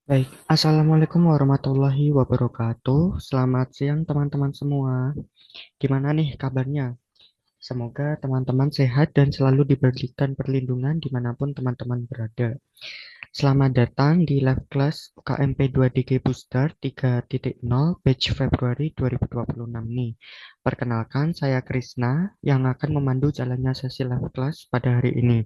Baik, Assalamualaikum warahmatullahi wabarakatuh. Selamat siang teman-teman semua. Gimana nih kabarnya? Semoga teman-teman sehat dan selalu diberikan perlindungan dimanapun teman-teman berada. Selamat datang di live class UKMP 2DG Booster 3.0 batch Februari 2026 nih. Perkenalkan, saya Krisna yang akan memandu jalannya sesi live class pada hari ini.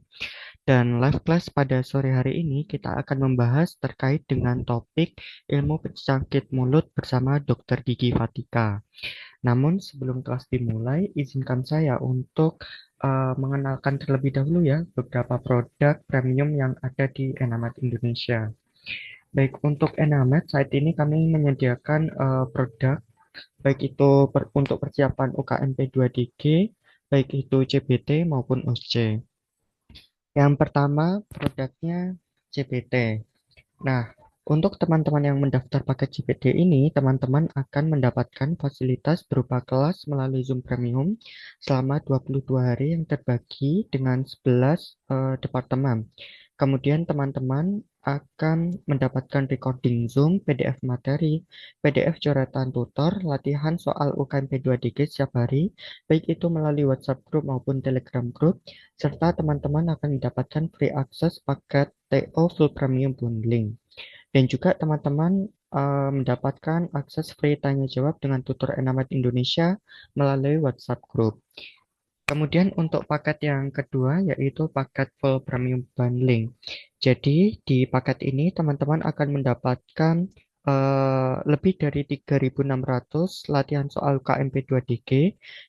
Dan live class pada sore hari ini kita akan membahas terkait dengan topik ilmu penyakit mulut bersama Dr. Gigi Fatika. Namun sebelum kelas dimulai, izinkan saya untuk mengenalkan terlebih dahulu ya beberapa produk premium yang ada di Enamed Indonesia. Baik, untuk Enamed saat ini kami menyediakan produk baik itu untuk persiapan UKMP 2DG, baik itu CBT maupun OSCE. Yang pertama, produknya CPT. Nah, untuk teman-teman yang mendaftar paket CPT ini, teman-teman akan mendapatkan fasilitas berupa kelas melalui Zoom Premium selama 22 hari yang terbagi dengan 11 departemen. Kemudian teman-teman akan mendapatkan recording Zoom, PDF materi, PDF coretan tutor, latihan soal UKMP 2DG setiap hari, baik itu melalui WhatsApp Group maupun Telegram Group, serta teman-teman akan mendapatkan free access paket TO Full Premium Bundling. Dan juga teman-teman mendapatkan akses free tanya jawab dengan tutor Enamed Indonesia melalui WhatsApp Group. Kemudian untuk paket yang kedua yaitu paket full premium bundling. Jadi di paket ini teman-teman akan mendapatkan lebih dari 3.600 latihan soal KMP 2DG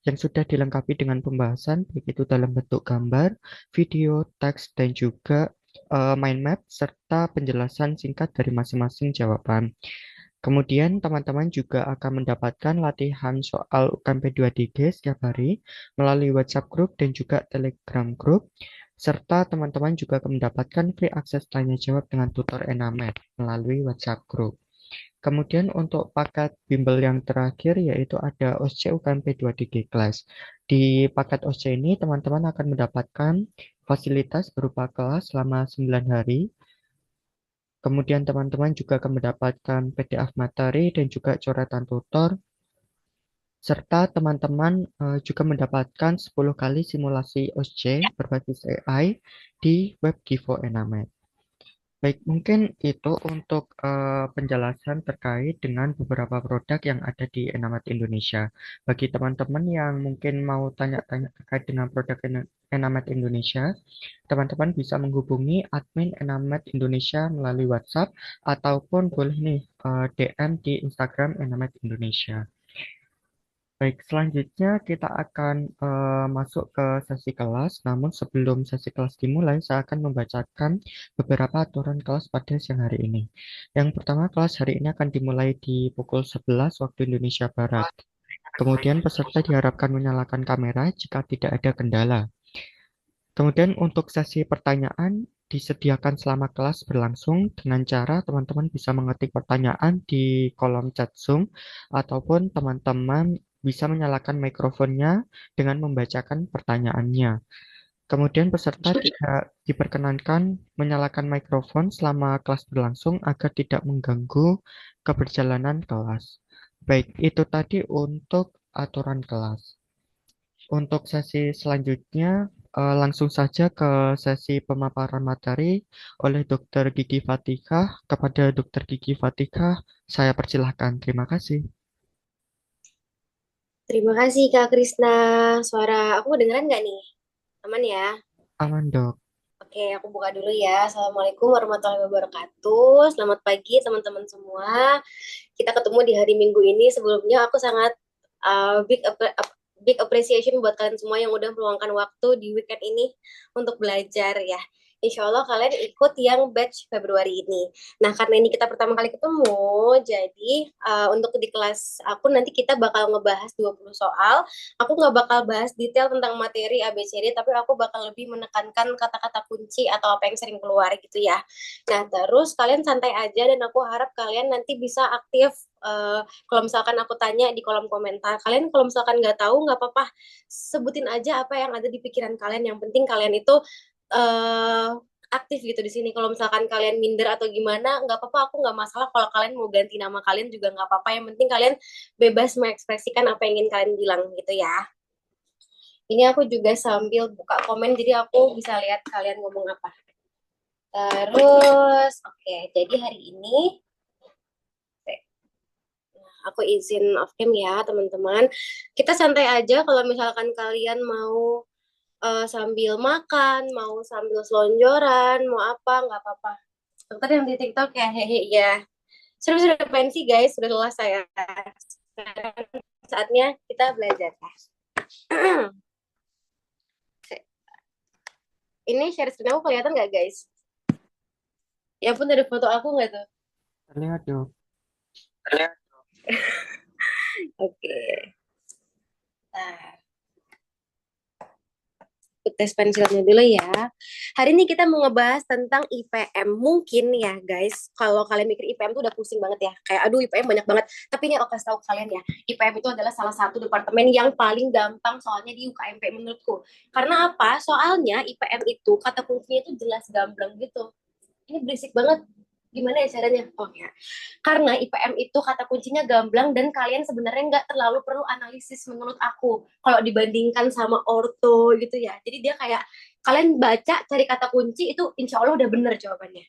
yang sudah dilengkapi dengan pembahasan baik itu dalam bentuk gambar, video, teks, dan juga mind map serta penjelasan singkat dari masing-masing jawaban. Kemudian teman-teman juga akan mendapatkan latihan soal UKMP 2DG setiap hari melalui WhatsApp Group dan juga Telegram Group. Serta teman-teman juga akan mendapatkan free akses tanya jawab dengan tutor Enamed melalui WhatsApp Group. Kemudian untuk paket bimbel yang terakhir yaitu ada OSCE UKMP 2DG Class. Di paket OSCE ini teman-teman akan mendapatkan fasilitas berupa kelas selama 9 hari. Kemudian teman-teman juga akan mendapatkan PDF materi dan juga coretan tutor, serta teman-teman juga mendapatkan 10 kali simulasi OSCE berbasis AI di web Givo Enamed. Baik, mungkin itu untuk penjelasan terkait dengan beberapa produk yang ada di Enamed Indonesia. Bagi teman-teman yang mungkin mau tanya-tanya terkait dengan produk Enamed Indonesia, teman-teman bisa menghubungi admin Enamed Indonesia melalui WhatsApp ataupun boleh nih DM di Instagram Enamed Indonesia. Baik, selanjutnya kita akan masuk ke sesi kelas. Namun sebelum sesi kelas dimulai, saya akan membacakan beberapa aturan kelas pada siang hari ini. Yang pertama, kelas hari ini akan dimulai di pukul 11 waktu Indonesia Barat. Kemudian peserta diharapkan menyalakan kamera jika tidak ada kendala. Kemudian untuk sesi pertanyaan disediakan selama kelas berlangsung dengan cara teman-teman bisa mengetik pertanyaan di kolom chat Zoom ataupun teman-teman bisa menyalakan mikrofonnya dengan membacakan pertanyaannya. Kemudian peserta tidak diperkenankan menyalakan mikrofon selama kelas berlangsung agar tidak mengganggu keberjalanan kelas. Baik, itu tadi untuk aturan kelas. Untuk sesi selanjutnya, langsung saja ke sesi pemaparan materi oleh Dr. Gigi Fatikah. Kepada Dr. Gigi Fatikah, saya persilahkan. Terima kasih. Terima kasih Kak Krisna. Suara aku kedengeran nggak nih? Aman ya? Aman, Dok. Oke, aku buka dulu ya. Assalamualaikum warahmatullahi wabarakatuh. Selamat pagi teman-teman semua. Kita ketemu di hari Minggu ini. Sebelumnya aku sangat big appreciation buat kalian semua yang udah meluangkan waktu di weekend ini untuk belajar ya. Insya Allah kalian ikut yang batch Februari ini. Nah, karena ini kita pertama kali ketemu, jadi untuk di kelas aku nanti kita bakal ngebahas 20 soal. Aku nggak bakal bahas detail tentang materi ABCD, tapi aku bakal lebih menekankan kata-kata kunci atau apa yang sering keluar gitu ya. Nah, terus kalian santai aja dan aku harap kalian nanti bisa aktif kalau misalkan aku tanya di kolom komentar. Kalian kalau misalkan nggak tahu, nggak apa-apa. Sebutin aja apa yang ada di pikiran kalian. Yang penting kalian itu uh, aktif gitu di sini. Kalau misalkan kalian minder atau gimana, nggak apa-apa, aku nggak masalah. Kalau kalian mau ganti nama kalian juga nggak apa-apa. Yang penting kalian bebas mengekspresikan apa yang ingin kalian bilang gitu ya. Ini aku juga sambil buka komen, jadi aku bisa lihat kalian ngomong apa. Terus, oke, jadi hari ini aku izin off cam ya teman-teman. Kita santai aja kalau misalkan kalian mau sambil makan, mau sambil selonjoran, mau apa, nggak apa-apa. Ntar yang di TikTok ya, hehe ya. Sudah pensi guys, sudah selesai ya. Sekarang saatnya kita belajar. Ini share screen aku kelihatan nggak guys? Ya pun ada foto aku nggak tuh? Terlihat dong. Oke. Nah, tes pensilnya dulu ya. Hari ini kita mau ngebahas tentang IPM. Mungkin ya guys, kalau kalian mikir IPM tuh udah pusing banget ya. Kayak aduh IPM banyak banget. Tapi ini aku kasih tahu kalian ya, IPM itu adalah salah satu departemen yang paling gampang soalnya di UKMP menurutku. Karena apa? Soalnya IPM itu kata kuncinya itu jelas gamblang gitu. Ini berisik banget. Gimana ya caranya? Oh ya, karena IPM itu kata kuncinya gamblang dan kalian sebenarnya nggak terlalu perlu analisis menurut aku. Kalau dibandingkan sama orto gitu ya. Jadi dia kayak kalian baca cari kata kunci itu insya Allah udah bener jawabannya.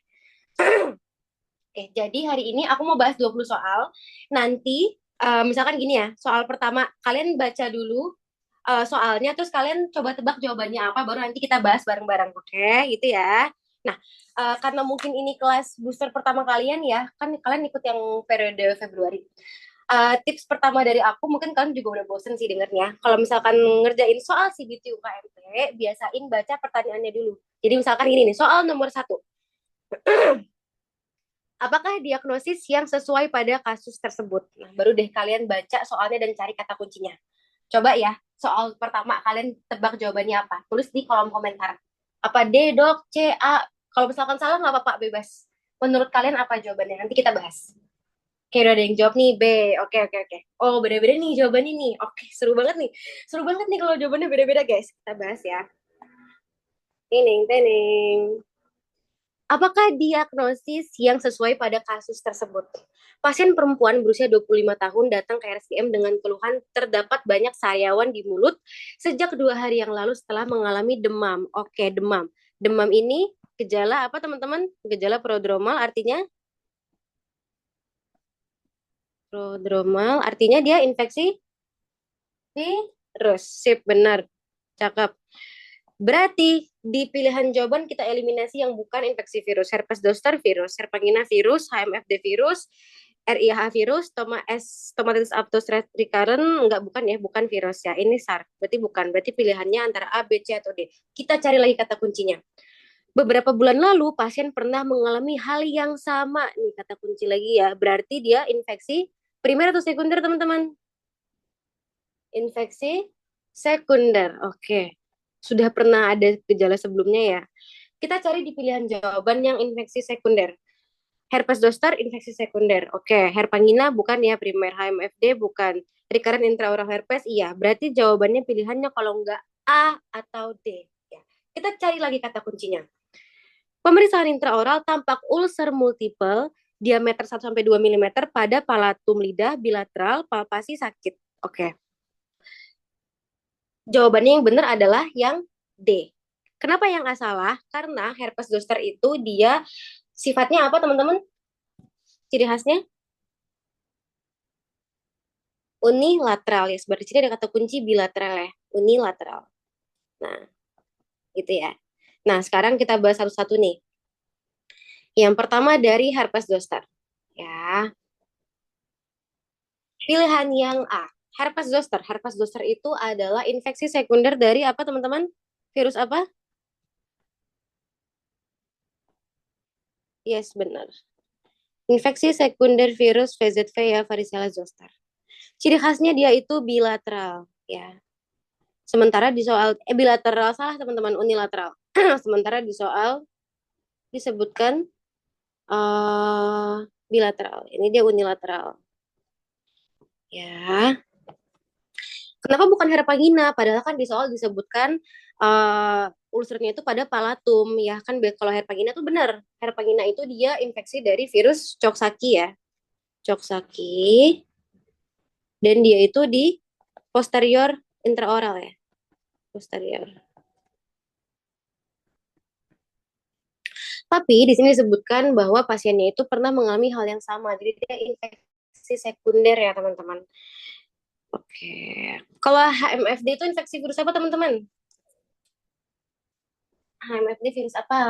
Oke, jadi hari ini aku mau bahas 20 soal. Nanti misalkan gini ya, soal pertama kalian baca dulu soalnya, terus kalian coba tebak jawabannya apa, baru nanti kita bahas bareng-bareng, oke? Gitu ya. Nah, karena mungkin ini kelas booster pertama kalian ya, kan kalian ikut yang periode Februari. Tips pertama dari aku, mungkin kalian juga udah bosen sih dengernya. Kalau misalkan ngerjain soal CBT UKMP, biasain baca pertanyaannya dulu. Jadi misalkan ini nih, soal nomor 1. Apakah diagnosis yang sesuai pada kasus tersebut? Nah, baru deh kalian baca soalnya dan cari kata kuncinya. Coba ya, soal pertama kalian tebak jawabannya apa? Tulis di kolom komentar. Apa D, dok, C, A? Kalau misalkan salah nggak apa-apa, bebas. Menurut kalian apa jawabannya? Nanti kita bahas. Oke, udah ada yang jawab nih, B. Oke, oke, oke. Oh, beda-beda nih jawabannya nih. Oke, seru banget nih. Seru banget nih kalau jawabannya beda-beda, guys. Kita bahas ya. Tening, tening. Apakah diagnosis yang sesuai pada kasus tersebut? Pasien perempuan berusia 25 tahun datang ke RSCM dengan keluhan terdapat banyak sariawan di mulut sejak 2 hari yang lalu setelah mengalami demam. Oke, demam. Demam ini gejala apa teman-teman? Gejala prodromal artinya? Prodromal artinya dia infeksi virus. Sip, benar. Cakep. Berarti di pilihan jawaban kita eliminasi yang bukan infeksi virus. Herpes zoster virus, Herpangina virus, HMFD virus, RIH virus, Stomatitis aphthous recurrent, enggak, bukan ya, bukan virus ya. Ini SARS, berarti bukan. Berarti pilihannya antara A, B, C, atau D. Kita cari lagi kata kuncinya. Beberapa bulan lalu pasien pernah mengalami hal yang sama. Nih kata kunci lagi ya. Berarti dia infeksi primer atau sekunder teman-teman? Infeksi sekunder. Oke. Sudah pernah ada gejala sebelumnya ya. Kita cari di pilihan jawaban yang infeksi sekunder. Herpes zoster infeksi sekunder. Oke, herpangina bukan ya, primer HMFD bukan. Recurrent intraoral herpes iya. Berarti jawabannya pilihannya kalau enggak A atau D. Ya. Kita cari lagi kata kuncinya. Pemeriksaan intraoral tampak ulcer multiple diameter 1 sampai 2 mm pada palatum lidah bilateral, palpasi sakit. Oke. Jawabannya yang benar adalah yang D. Kenapa yang A salah? Karena herpes zoster itu dia sifatnya apa teman-teman? Ciri khasnya unilateral ya. Seperti sini ada kata kunci bilateral ya. Unilateral. Nah, gitu ya. Nah, sekarang kita bahas satu-satu nih. Yang pertama dari herpes zoster. Ya. Pilihan yang A. Herpes zoster. Herpes zoster itu adalah infeksi sekunder dari apa teman-teman? Virus apa? Yes, benar. Infeksi sekunder virus VZV ya, varicella zoster. Ciri khasnya dia itu bilateral ya. Sementara di soal bilateral salah teman-teman, unilateral. Sementara di soal disebutkan bilateral. Ini dia unilateral. Ya. Kenapa bukan herpangina? Padahal kan di soal disebutkan ulcernya itu pada palatum ya kan. Kalau Herpagina tuh benar. Herpagina itu dia infeksi dari virus Coxsackie ya. Coxsackie, dan dia itu di posterior intraoral ya. Posterior. Tapi di sini disebutkan bahwa pasiennya itu pernah mengalami hal yang sama. Jadi dia infeksi sekunder ya teman-teman. Oke. Kalau HMFD itu infeksi virus apa teman-teman? HMFD virus apa?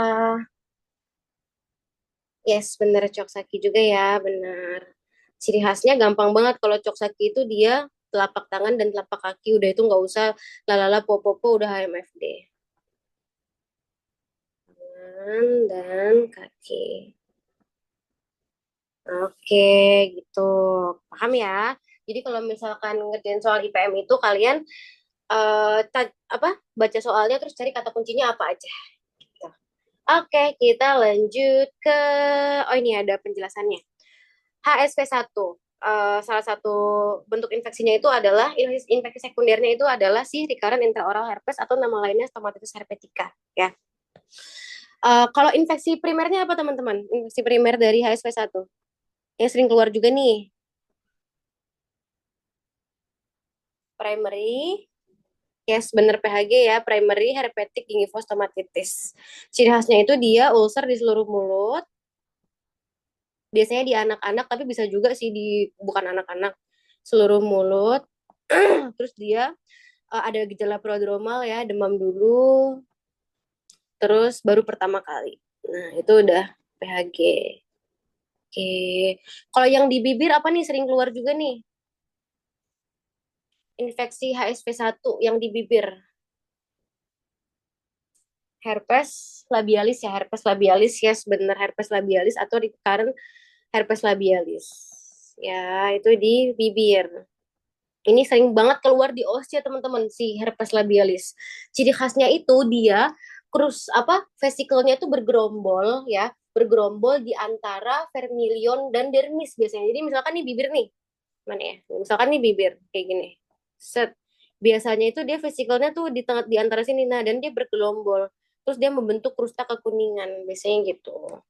Yes, bener Coxsackie juga ya, bener. Ciri khasnya gampang banget kalau Coxsackie itu dia telapak tangan dan telapak kaki, udah itu nggak usah lalala popo-popo udah HMFD. Tangan dan kaki. Oke, gitu. Paham ya? Jadi kalau misalkan ngerjain soal IPM itu kalian apa? Baca soalnya terus cari kata kuncinya apa aja. Gitu. Oke, kita lanjut ke oh ini ada penjelasannya. HSV1. Salah satu bentuk infeksinya itu adalah infeksi sekundernya itu adalah si recurrent intraoral herpes atau nama lainnya stomatitis herpetica ya. Kalau infeksi primernya apa teman-teman? Infeksi primer dari HSV1 yang sering keluar juga nih. Primary, yes bener PHG ya, primary herpetic gingivostomatitis. Ciri khasnya itu dia ulcer di seluruh mulut, biasanya di anak-anak tapi bisa juga sih di bukan anak-anak, seluruh mulut. Terus dia ada gejala prodromal ya, demam dulu, terus baru pertama kali. Nah, itu udah PHG. Oke. Kalau yang di bibir apa nih sering keluar juga nih? Infeksi HSV1 yang di bibir. Herpes labialis ya, herpes labialis, yes bener herpes labialis atau recurrent herpes labialis. Ya, itu di bibir. Ini sering banget keluar di OSCE ya teman-teman, si herpes labialis. Ciri khasnya itu dia apa vesikelnya itu bergerombol ya, bergerombol di antara vermilion dan dermis biasanya. Jadi misalkan nih bibir nih, mana ya? Misalkan nih bibir kayak gini. Set. Biasanya itu dia vesikelnya tuh di tengah di antara sini, nah dan dia bergelombol. Terus dia membentuk krusta kekuningan, biasanya gitu.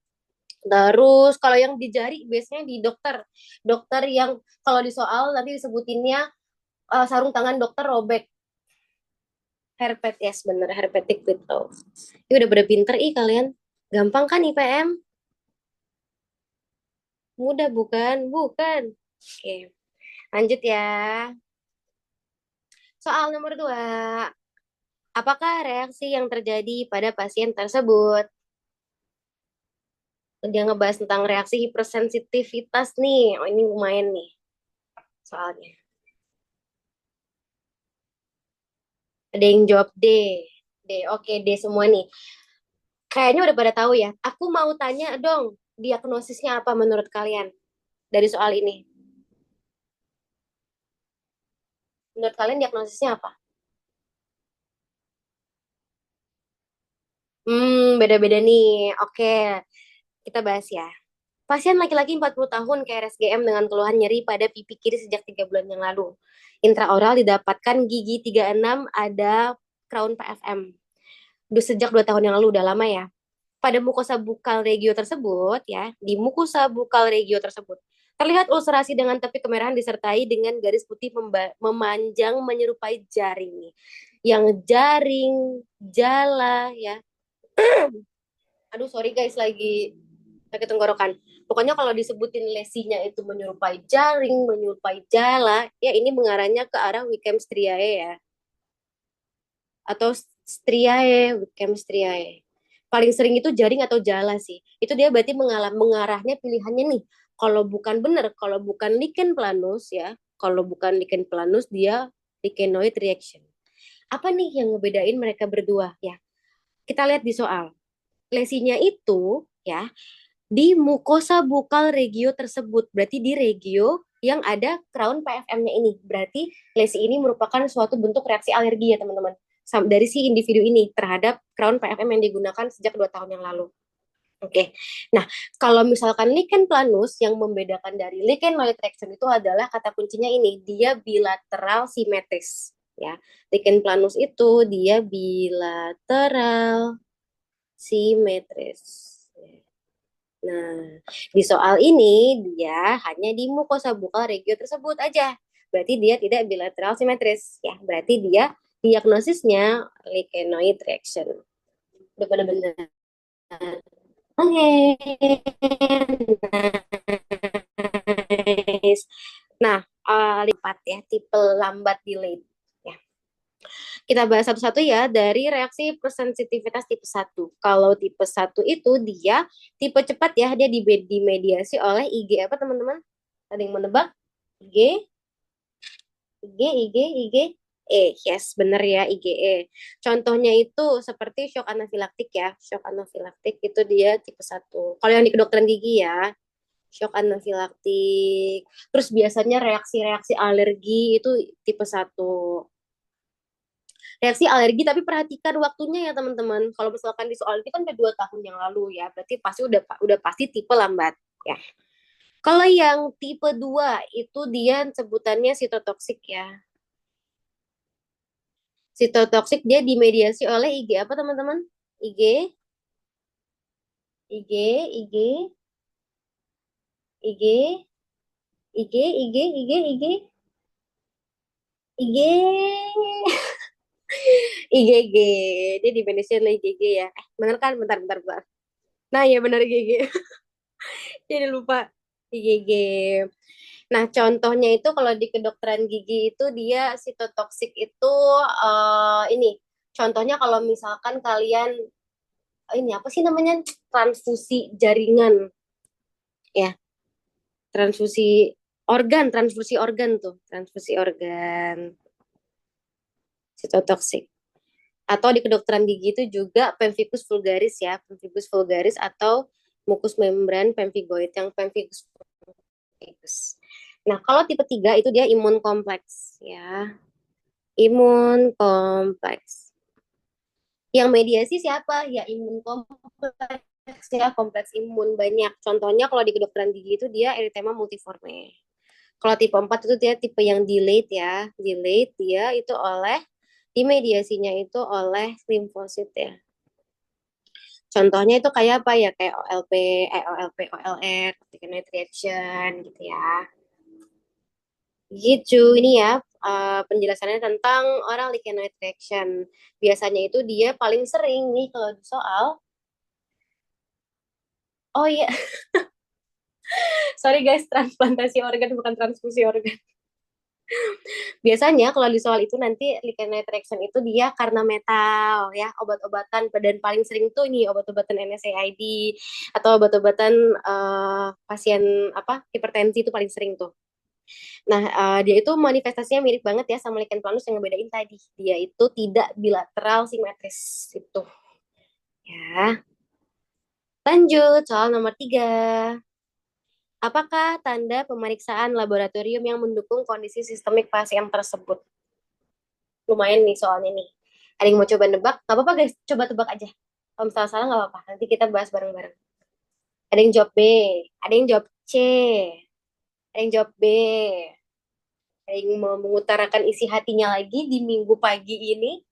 Terus kalau yang di jari biasanya di dokter. Dokter yang kalau di soal nanti disebutinnya sarung tangan dokter robek. Herpet, yes bener, herpetic gitu. Ini udah pada pinter kalian. Gampang kan IPM? Mudah bukan? Bukan. Oke, lanjut ya. Soal nomor 2. Apakah reaksi yang terjadi pada pasien tersebut? Dia ngebahas tentang reaksi hipersensitivitas nih. Oh ini lumayan nih soalnya. Ada yang jawab D. D, oke D semua nih. Kayaknya udah pada tahu ya. Aku mau tanya dong, diagnosisnya apa menurut kalian dari soal ini? Menurut kalian diagnosisnya apa? Beda-beda nih. Oke, kita bahas ya. Pasien laki-laki 40 tahun KRSGM dengan keluhan nyeri pada pipi kiri sejak 3 bulan yang lalu. Intraoral didapatkan gigi 36 ada crown PFM. Udah sejak 2 tahun yang lalu, udah lama ya. Pada mukosa bukal regio tersebut ya, di mukosa bukal regio tersebut terlihat ulcerasi dengan tepi kemerahan disertai dengan garis putih memanjang menyerupai jaring. Yang jaring, jala ya. Aduh sorry guys lagi sakit tenggorokan. Pokoknya kalau disebutin lesinya itu menyerupai jaring, menyerupai jala, ya ini mengarahnya ke arah Wickham striae ya. Atau striae, Wickham striae. Paling sering itu jaring atau jala sih. Itu dia berarti mengarahnya pilihannya nih. Kalau bukan benar, kalau bukan lichen planus ya, kalau bukan lichen planus dia lichenoid reaction. Apa nih yang ngebedain mereka berdua ya? Kita lihat di soal. Lesinya itu ya di mukosa bukal regio tersebut. Berarti di regio yang ada crown PFM-nya ini. Berarti lesi ini merupakan suatu bentuk reaksi alergi ya teman-teman. Dari si individu ini terhadap crown PFM yang digunakan sejak 2 tahun yang lalu. Oke, nah kalau misalkan lichen planus yang membedakan dari lichenoid reaction itu adalah kata kuncinya ini, dia bilateral simetris. ya. Lichen planus itu dia bilateral simetris. Nah, di soal ini dia hanya di mukosa bukal regio tersebut aja. Berarti dia tidak bilateral simetris ya. Berarti dia diagnosisnya lichenoid reaction. Udah pada benar. Oke. Nice. Nah, lipat ya, tipe lambat delayed. Ya. Kita bahas satu-satu ya dari reaksi persensitivitas tipe satu. Kalau tipe satu itu dia tipe cepat ya, dia dimediasi oleh IG apa teman-teman? Ada yang menebak? IG, IG. Yes, bener ya IgE. Contohnya itu seperti shock anafilaktik ya. Shock anafilaktik itu dia tipe satu. Kalau yang di kedokteran gigi ya, shock anafilaktik. Terus biasanya reaksi-reaksi alergi itu tipe satu. Reaksi alergi tapi perhatikan waktunya ya teman-teman. Kalau misalkan di soal ini kan udah 2 tahun yang lalu ya, berarti pasti udah pasti tipe lambat ya. Kalau yang tipe 2 itu dia sebutannya sitotoksik ya. Sitotoksik dia dimediasi oleh IG apa teman-teman? IG, IG, IG, IG, IG, IG, IG, IG, IG, IgG. Dia dimediasi oleh IgG ya. Bener kan? Bentar. Nah ya benar IgG. Jadi lupa IgG. Nah, contohnya itu kalau di kedokteran gigi itu dia sitotoksik itu ini. Contohnya kalau misalkan kalian ini apa sih namanya transfusi jaringan ya, transfusi organ tuh, transfusi organ sitotoksik. Atau di kedokteran gigi itu juga pemphigus vulgaris ya, pemphigus vulgaris atau mukus membran pemphigoid yang pemphigus. Nah, kalau tipe 3 itu dia imun kompleks ya. Imun kompleks. Yang mediasi siapa? Ya imun kompleks ya, kompleks imun banyak. Contohnya kalau di kedokteran gigi itu dia erythema multiforme. Kalau tipe 4 itu dia tipe yang delayed ya. Delayed dia itu oleh dimediasinya itu oleh limfosit ya. Contohnya itu kayak apa ya? Kayak OLP, OLR, corticosteroid reaction gitu ya. Gitu, ini ya penjelasannya tentang oral lichenoid reaction. Biasanya itu dia paling sering nih kalau di soal. Oh iya, sorry guys, transplantasi organ bukan transfusi organ. Biasanya kalau di soal itu nanti lichenoid reaction itu dia karena metal ya, obat-obatan dan paling sering tuh nih obat-obatan NSAID atau obat-obatan pasien apa hipertensi itu paling sering tuh. Nah, dia itu manifestasinya mirip banget ya sama lichen planus yang ngebedain tadi. Dia itu tidak bilateral simetris itu. Ya. Lanjut, soal nomor 3. Apakah tanda pemeriksaan laboratorium yang mendukung kondisi sistemik pasien tersebut? Lumayan nih soalnya nih. Ada yang mau coba nebak? Gak apa-apa guys, coba tebak aja. Kalau misalnya salah gak apa-apa, nanti kita bahas bareng-bareng. Ada yang jawab B, ada yang jawab C, ada yang jawab B, ada yang mau mengutarakan isi hatinya lagi di minggu pagi ini.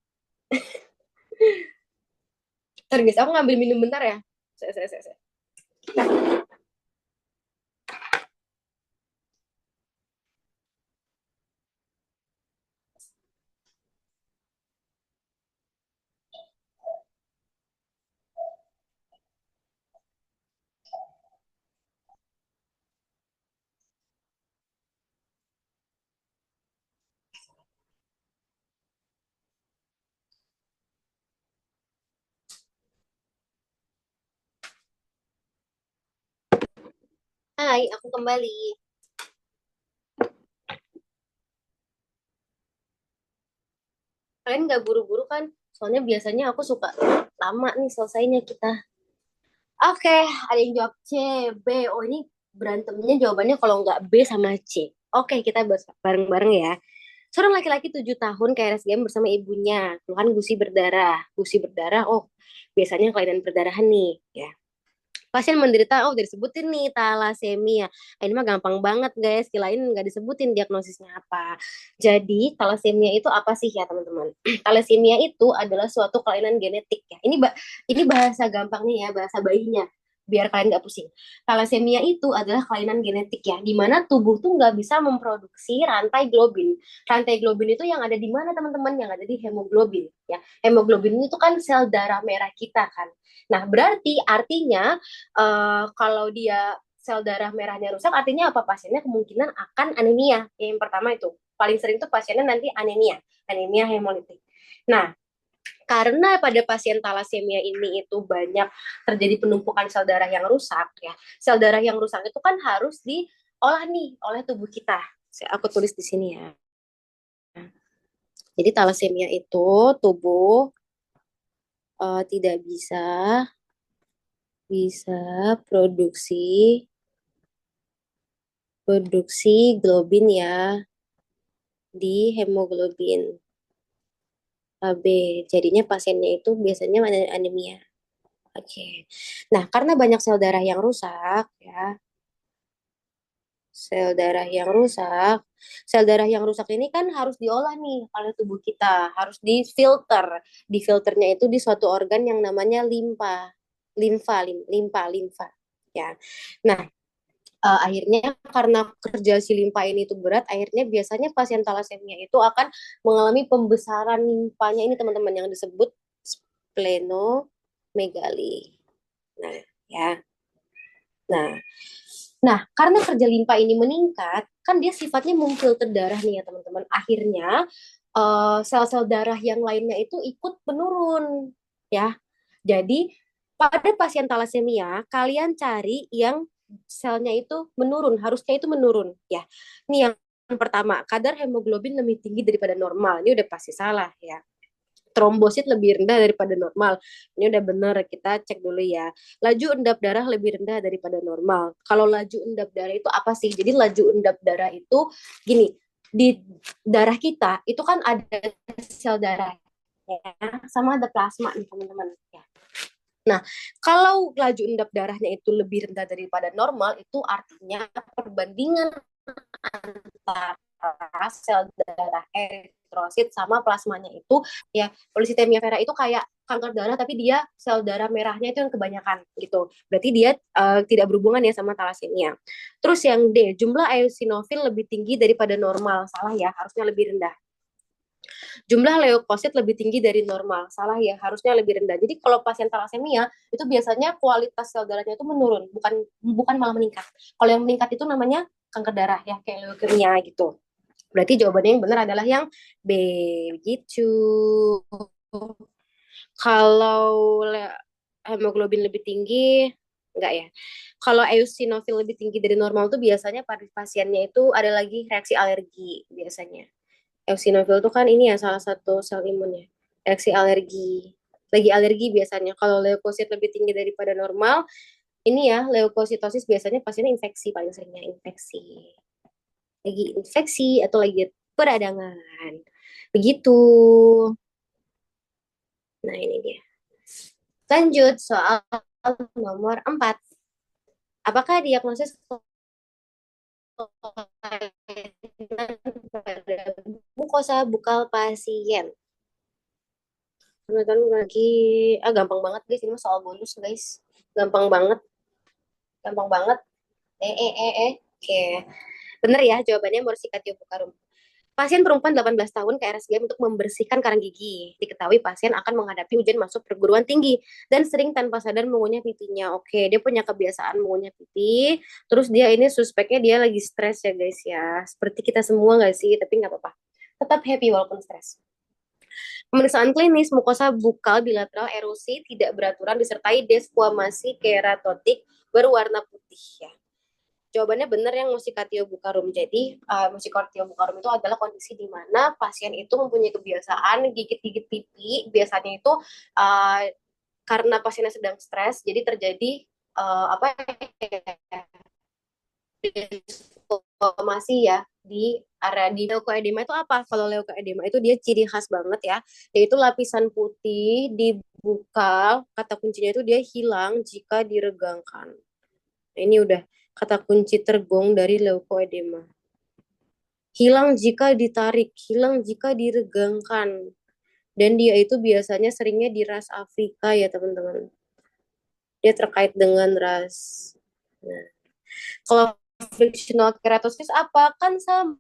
Ntar guys, aku ngambil minum bentar ya. Saya. Hai, aku kembali. Kalian nggak buru-buru kan? Soalnya biasanya aku suka lama nih selesainya kita. Oke, ada yang jawab C, B. Oh ini berantemnya jawabannya kalau nggak B sama C. Oke, kita bahas bareng-bareng ya. Seorang laki-laki 7 tahun ke RSGM bersama ibunya. Keluhan gusi berdarah. Gusi berdarah, oh biasanya kelainan perdarahan nih. Ya. Pasien menderita, oh udah disebutin nih talasemia. Ini mah gampang banget guys, kirain nggak disebutin diagnosisnya apa. Jadi talasemia itu apa sih ya teman-teman? Talasemia itu adalah suatu kelainan genetik ya. Ini bahasa gampang nih ya, bahasa bayinya. Biar kalian nggak pusing. Talasemia itu adalah kelainan genetik ya, di mana tubuh tuh nggak bisa memproduksi rantai globin. Rantai globin itu yang ada di mana teman-teman? Yang ada di hemoglobin ya. Hemoglobin itu kan sel darah merah kita kan. Nah, berarti artinya kalau dia sel darah merahnya rusak, artinya apa? Pasiennya kemungkinan akan anemia. Yang pertama itu. Paling sering tuh pasiennya nanti anemia. Anemia hemolitik. Nah, karena pada pasien talasemia ini itu banyak terjadi penumpukan sel darah yang rusak ya. Sel darah yang rusak itu kan harus diolah nih oleh tubuh kita. Aku tulis di sini ya. Jadi talasemia itu tubuh tidak bisa produksi produksi globin ya di hemoglobin AB. Jadinya pasiennya itu biasanya anemia. Oke. Nah, karena banyak sel darah yang rusak ya, sel darah yang rusak, sel darah yang rusak ini kan harus diolah nih oleh tubuh kita, harus difilter. Difilternya itu di suatu organ yang namanya limpa, limfa, ya. Nah, akhirnya karena kerja si limpa ini itu berat, akhirnya biasanya pasien talasemia itu akan mengalami pembesaran limpanya ini teman-teman yang disebut splenomegali. Nah, ya. Nah, karena kerja limpa ini meningkat, kan dia sifatnya memfilter darah nih ya teman-teman. Akhirnya sel-sel darah yang lainnya itu ikut menurun, ya. Jadi pada pasien talasemia, kalian cari yang selnya itu menurun, harusnya itu menurun, ya. Ini yang pertama, kadar hemoglobin lebih tinggi daripada normal. Ini udah pasti salah, ya. Trombosit lebih rendah daripada normal. Ini udah benar, kita cek dulu ya. Laju endap darah lebih rendah daripada normal. Kalau laju endap darah itu apa sih? Jadi laju endap darah itu gini, di darah kita itu kan ada sel darah ya, sama ada plasma nih teman-teman ya. Nah, kalau laju endap darahnya itu lebih rendah daripada normal, itu artinya perbandingan antara sel darah eritrosit sama plasmanya itu ya polisitemia vera itu kayak kanker darah tapi dia sel darah merahnya itu yang kebanyakan gitu. Berarti dia tidak berhubungan ya sama talasemia. Terus yang D, jumlah eosinofil lebih tinggi daripada normal. Salah ya, harusnya lebih rendah. Jumlah leukosit lebih tinggi dari normal. Salah ya, harusnya lebih rendah. Jadi kalau pasien talasemia itu biasanya kualitas sel darahnya itu menurun, bukan bukan malah meningkat. Kalau yang meningkat itu namanya kanker darah ya, kayak leukemia gitu. Berarti jawabannya yang benar adalah yang B gitu. Kalau hemoglobin lebih tinggi, enggak ya. Kalau eosinofil lebih tinggi dari normal tuh biasanya pada pasiennya itu ada lagi reaksi alergi biasanya. Eosinofil itu kan ini ya salah satu sel imunnya. Reaksi alergi. Lagi alergi biasanya. Kalau leukosit lebih tinggi daripada normal, ini ya leukositosis biasanya pasiennya infeksi paling seringnya infeksi. Lagi infeksi atau lagi peradangan. Begitu. Nah, ini dia. Lanjut soal nomor 4. Apakah diagnosis pada mukosa bukal pasien? Teman-teman lagi gampang banget guys, ini soal bonus guys. Gampang banget, gampang banget. Oke. Bener ya jawabannya Morsicatio bucarum. Pasien perempuan 18 tahun ke RSGM untuk membersihkan karang gigi. Diketahui pasien akan menghadapi ujian masuk perguruan tinggi dan sering tanpa sadar mengunyah pipinya. Oke, dia punya kebiasaan mengunyah pipi. Terus dia ini suspeknya dia lagi stres ya guys ya. Seperti kita semua nggak sih? Tapi nggak apa-apa. Tetap happy walaupun stres. Pemeriksaan klinis mukosa bukal bilateral erosi tidak beraturan disertai desquamasi keratotik berwarna putih ya. Jawabannya benar yang musikatio bucarum. Jadi musikatio bucarum itu adalah kondisi di mana pasien itu mempunyai kebiasaan gigit-gigit pipi. Biasanya itu uh, karena pasiennya sedang stres, jadi terjadi apa ya, inflamasi ya di area di leukoedema itu apa? Kalau leukoedema itu dia ciri khas banget ya, yaitu lapisan putih di bukal, kata kuncinya itu dia hilang jika diregangkan. Nah, ini udah kata kunci tergong dari leukoedema. Hilang jika ditarik, hilang jika diregangkan. Dan dia itu biasanya seringnya di ras Afrika ya teman-teman. Dia terkait dengan ras. Nah, kalau frictional keratosis apa? Kan sama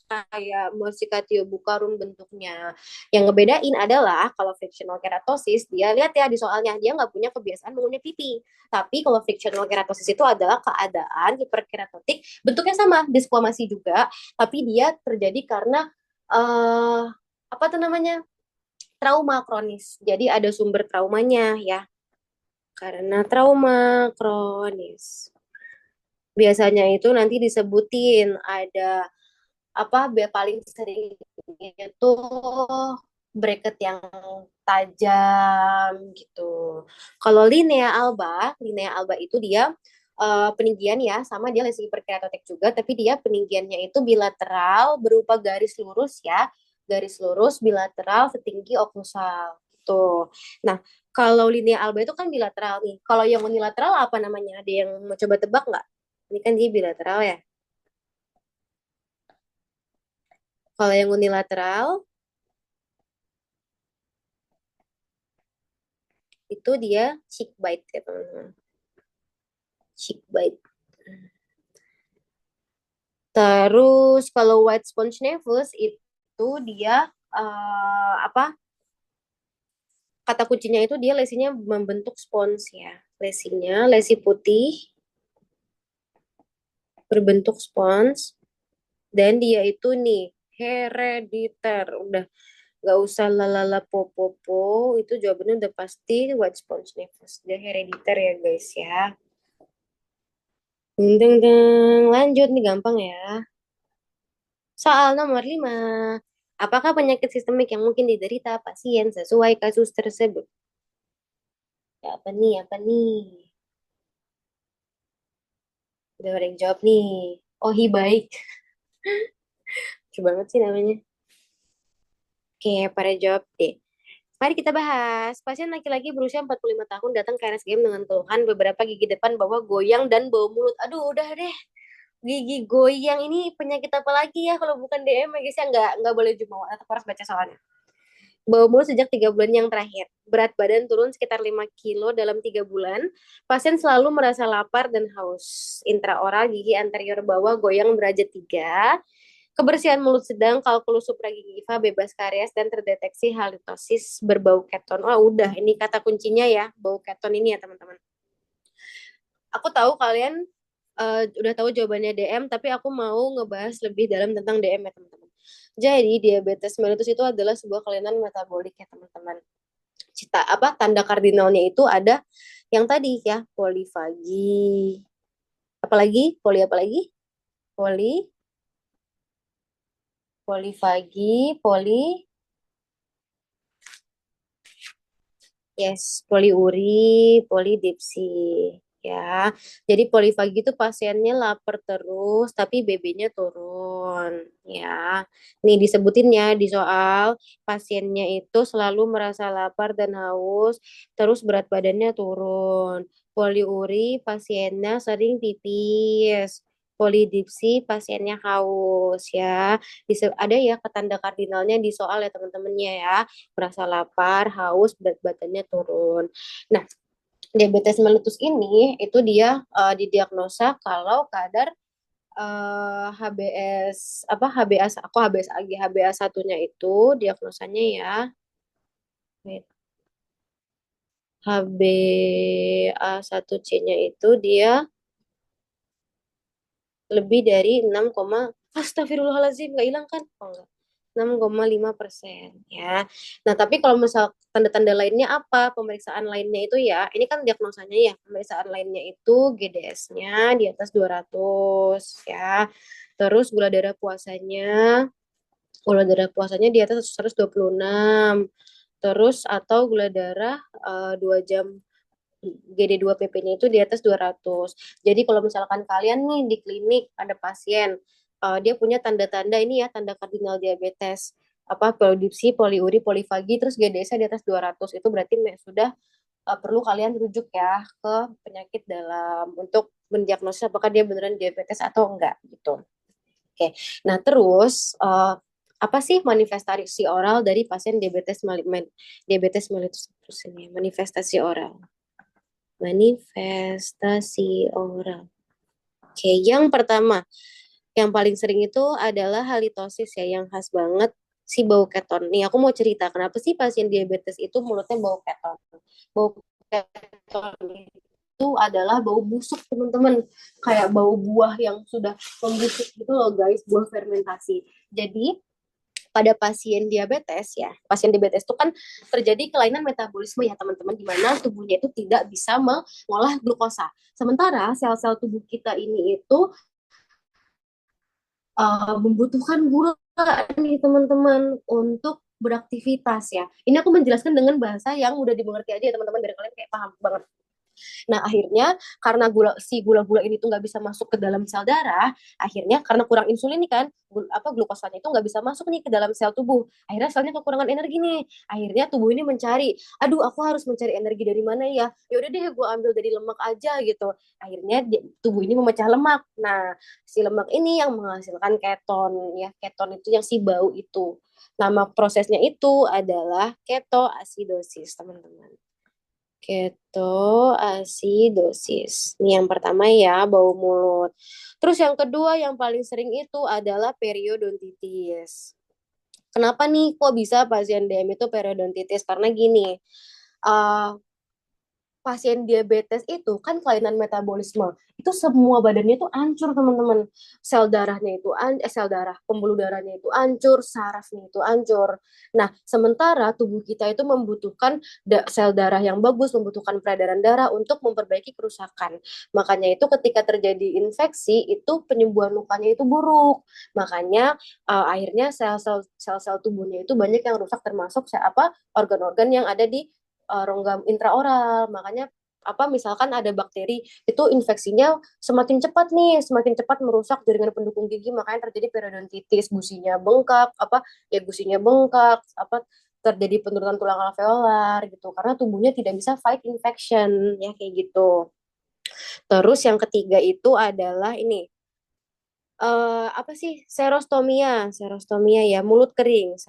kayak Muscatio bucarum bentuknya. Yang ngebedain adalah kalau frictional keratosis, dia lihat ya di soalnya, dia nggak punya kebiasaan mengunyah pipi. Tapi kalau frictional keratosis itu adalah keadaan hiperkeratotik, bentuknya sama, desquamasi juga, tapi dia terjadi karena uh, apa tuh namanya? Trauma kronis. Jadi ada sumber traumanya ya, karena trauma kronis. Biasanya itu nanti disebutin ada apa paling sering itu bracket yang tajam gitu. Kalau linea alba itu dia peninggian ya, sama dia lesi hiperkeratotik juga, tapi dia peninggiannya itu bilateral berupa garis lurus ya, garis lurus bilateral setinggi oklusal. Tuh. Nah, kalau linea alba itu kan bilateral nih. Kalau yang unilateral apa namanya? Ada yang mau coba tebak nggak? Ini kan dia bilateral ya. Kalau yang unilateral itu dia cheek bite ya teman-teman. Cheek bite. Terus kalau white sponge nevus itu dia apa? Kata kuncinya itu dia lesinya membentuk spons ya. Lesinya lesi putih berbentuk spons dan dia itu nih herediter. Udah nggak usah lalala popopo, itu jawabannya udah pasti white sponge nevus. Dia herediter ya guys ya. Deng, deng, deng. Lanjut nih gampang ya. Soal nomor 5. Apakah penyakit sistemik yang mungkin diderita pasien sesuai kasus tersebut? Ya, apa nih? Apa nih? Udah ada yang jawab nih. Oh, hi baik. Coba banget sih namanya. Oke, pada jawab deh. Mari kita bahas. Pasien laki-laki berusia 45 tahun datang ke RSGM dengan keluhan beberapa gigi depan bawah goyang dan bau mulut. Aduh, udah deh. Gigi goyang ini penyakit apa lagi ya kalau bukan DM ya guys ya, nggak boleh jumawa atau harus baca soalnya. Bau mulut sejak 3 bulan yang terakhir. Berat badan turun sekitar 5 kilo dalam 3 bulan. Pasien selalu merasa lapar dan haus. Intraoral gigi anterior bawah goyang derajat 3. Kebersihan mulut sedang, kalkulus supragingiva bebas karies dan terdeteksi halitosis berbau keton. Oh udah, ini kata kuncinya ya, bau keton ini ya teman-teman. Aku tahu kalian udah tahu jawabannya DM, tapi aku mau ngebahas lebih dalam tentang DM ya teman-teman. Jadi diabetes mellitus itu adalah sebuah kelainan metabolik ya teman-teman. Cita apa tanda kardinalnya itu ada yang tadi ya polifagi. Apalagi poli apalagi poli polifagi poli yes poliuri polidipsi ya. Jadi polifagi itu pasiennya lapar terus tapi BB-nya turun ya. Nih disebutin ya di soal pasiennya itu selalu merasa lapar dan haus terus berat badannya turun. Poliuri pasiennya sering pipis. Polidipsi pasiennya haus ya. Ada ya ketanda kardinalnya di soal ya teman-temannya ya. Merasa lapar, haus, berat badannya turun. Nah, diabetes mellitus ini itu dia didiagnosa kalau kadar HBS apa HBS aku HBS AG HBA satunya itu diagnosanya ya HbA1c-nya itu dia lebih dari 6, astagfirullahaladzim nggak hilang kan? Oh, enggak. 6,5% ya. Nah, tapi kalau misal tanda-tanda lainnya apa? Pemeriksaan lainnya itu ya, ini kan diagnosanya ya. Pemeriksaan lainnya itu GDS-nya di atas 200 ya. Terus gula darah puasanya di atas 126. Terus atau gula darah 2 jam GD2 PP-nya itu di atas 200. Jadi kalau misalkan kalian nih di klinik ada pasien dia punya tanda-tanda ini ya, tanda kardinal diabetes, apa produksi poliuri, polifagi, terus GDS-nya di atas 200, itu berarti sudah perlu kalian rujuk ya ke penyakit dalam untuk mendiagnosis apakah dia beneran diabetes atau enggak gitu. Oke, nah terus apa sih manifestasi oral dari pasien diabetes mellitus ini? Manifestasi oral. Manifestasi oral. Oke, yang pertama, yang paling sering itu adalah halitosis ya, yang khas banget si bau keton. Nih aku mau cerita kenapa sih pasien diabetes itu mulutnya bau keton. Bau keton itu adalah bau busuk teman-teman, kayak bau buah yang sudah membusuk gitu loh guys, buah fermentasi. Jadi pada pasien diabetes ya, pasien diabetes itu kan terjadi kelainan metabolisme ya teman-teman, di mana tubuhnya itu tidak bisa mengolah glukosa. Sementara sel-sel tubuh kita ini itu membutuhkan gula nih teman-teman untuk beraktivitas ya. Ini aku menjelaskan dengan bahasa yang mudah dimengerti aja ya teman-teman, biar kalian kayak paham banget. Nah, akhirnya karena gula-gula ini tuh nggak bisa masuk ke dalam sel darah, akhirnya karena kurang insulin nih kan, glukosanya itu nggak bisa masuk nih ke dalam sel tubuh. Akhirnya selnya kekurangan energi nih. Akhirnya tubuh ini mencari, aduh aku harus mencari energi dari mana ya? Ya udah deh gue ambil dari lemak aja gitu. Akhirnya tubuh ini memecah lemak. Nah, si lemak ini yang menghasilkan keton ya. Keton itu yang si bau itu. Nama prosesnya itu adalah ketoasidosis, teman-teman. Ketoasidosis. Ini yang pertama ya, bau mulut. Terus yang kedua yang paling sering itu adalah periodontitis. Kenapa nih kok bisa pasien DM itu periodontitis? Karena gini, uh, pasien diabetes itu kan kelainan metabolisme. Itu semua badannya itu hancur, teman-teman. Sel darahnya itu sel darah, pembuluh darahnya itu hancur, sarafnya itu hancur. Nah, sementara tubuh kita itu membutuhkan sel darah yang bagus, membutuhkan peredaran darah untuk memperbaiki kerusakan. Makanya itu ketika terjadi infeksi, itu penyembuhan lukanya itu buruk. Makanya akhirnya sel-sel tubuhnya itu banyak yang rusak, termasuk organ-organ yang ada di rongga intraoral. Makanya apa misalkan ada bakteri itu infeksinya semakin cepat nih, semakin cepat merusak jaringan pendukung gigi, makanya terjadi periodontitis, gusinya bengkak, gusinya bengkak, terjadi penurunan tulang alveolar gitu, karena tubuhnya tidak bisa fight infection ya kayak gitu. Terus yang ketiga itu adalah ini, apa sih, serostomia ya, mulut kering,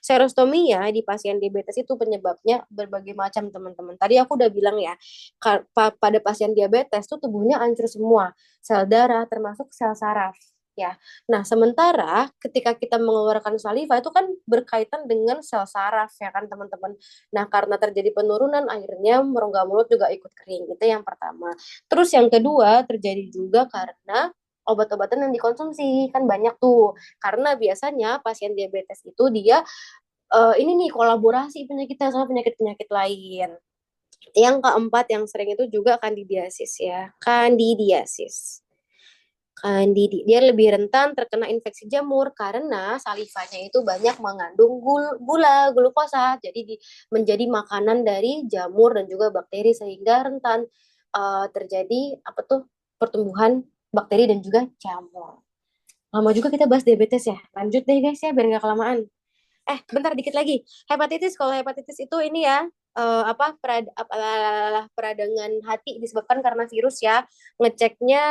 serostomia di pasien diabetes itu penyebabnya berbagai macam teman-teman. Tadi aku udah bilang ya, pada pasien diabetes tuh tubuhnya hancur semua, sel darah termasuk sel saraf ya. Nah, sementara ketika kita mengeluarkan saliva itu kan berkaitan dengan sel saraf ya kan teman-teman. Nah, karena terjadi penurunan akhirnya rongga mulut juga ikut kering. Itu yang pertama. Terus yang kedua terjadi juga karena obat-obatan yang dikonsumsi kan banyak tuh, karena biasanya pasien diabetes itu dia ini nih kolaborasi penyakitnya sama penyakit-penyakit lain. Yang keempat yang sering itu juga kandidiasis ya, kandidiasis. Dia lebih rentan terkena infeksi jamur karena salivanya itu banyak mengandung gula, glukosa, jadi menjadi makanan dari jamur dan juga bakteri, sehingga rentan terjadi pertumbuhan bakteri dan juga jamur. Lama juga kita bahas diabetes ya. Lanjut deh guys ya, biar nggak kelamaan. Bentar dikit lagi. Hepatitis, kalau hepatitis itu ini ya, peradangan hati disebabkan karena virus ya. Ngeceknya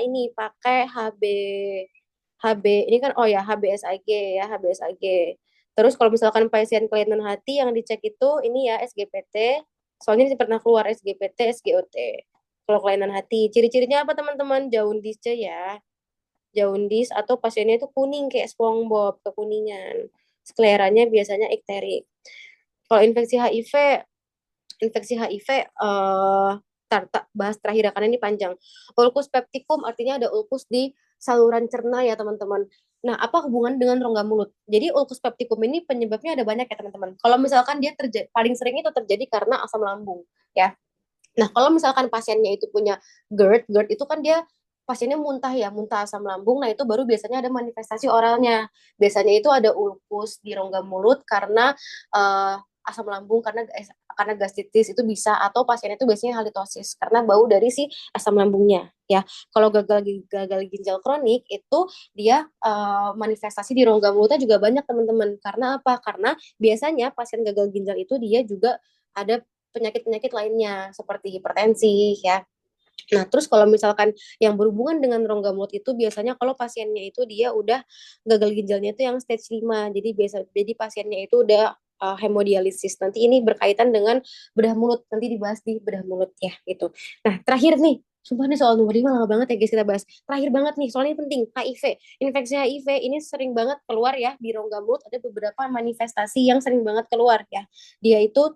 ini pakai HB ini kan, oh ya, HBsAg ya, HBsAg. Terus kalau misalkan pasien kelainan hati yang dicek itu ini ya SGPT. Soalnya ini pernah keluar SGPT, SGOT. Kalau kelainan hati, ciri-cirinya apa teman-teman? Jaundice ya, jaundice, atau pasiennya itu kuning kayak SpongeBob, kekuningan. Skleranya biasanya ikterik. Kalau infeksi HIV bahas terakhir karena ini panjang. Ulcus pepticum artinya ada ulkus di saluran cerna ya teman-teman. Nah, apa hubungan dengan rongga mulut? Jadi ulcus pepticum ini penyebabnya ada banyak ya teman-teman. Kalau misalkan dia paling sering itu terjadi karena asam lambung ya. Nah, kalau misalkan pasiennya itu punya GERD itu kan dia pasiennya muntah ya, muntah asam lambung. Nah, itu baru biasanya ada manifestasi oralnya. Biasanya itu ada ulkus di rongga mulut karena asam lambung karena gastritis itu bisa, atau pasien itu biasanya halitosis karena bau dari si asam lambungnya ya. Kalau gagal ginjal kronik itu dia manifestasi di rongga mulutnya juga banyak teman-teman. Karena apa? Karena biasanya pasien gagal ginjal itu dia juga ada penyakit-penyakit lainnya seperti hipertensi ya. Nah, terus kalau misalkan yang berhubungan dengan rongga mulut itu biasanya kalau pasiennya itu dia udah gagal ginjalnya itu yang stage 5. Jadi pasiennya itu udah hemodialisis. Nanti ini berkaitan dengan bedah mulut. Nanti dibahas di bedah mulut ya gitu. Nah, terakhir nih, sumpah nih soal nomor 5 lama banget ya guys kita bahas. Terakhir banget nih, soalnya ini penting, HIV. Infeksi HIV ini sering banget keluar ya di rongga mulut, ada beberapa manifestasi yang sering banget keluar ya. Dia itu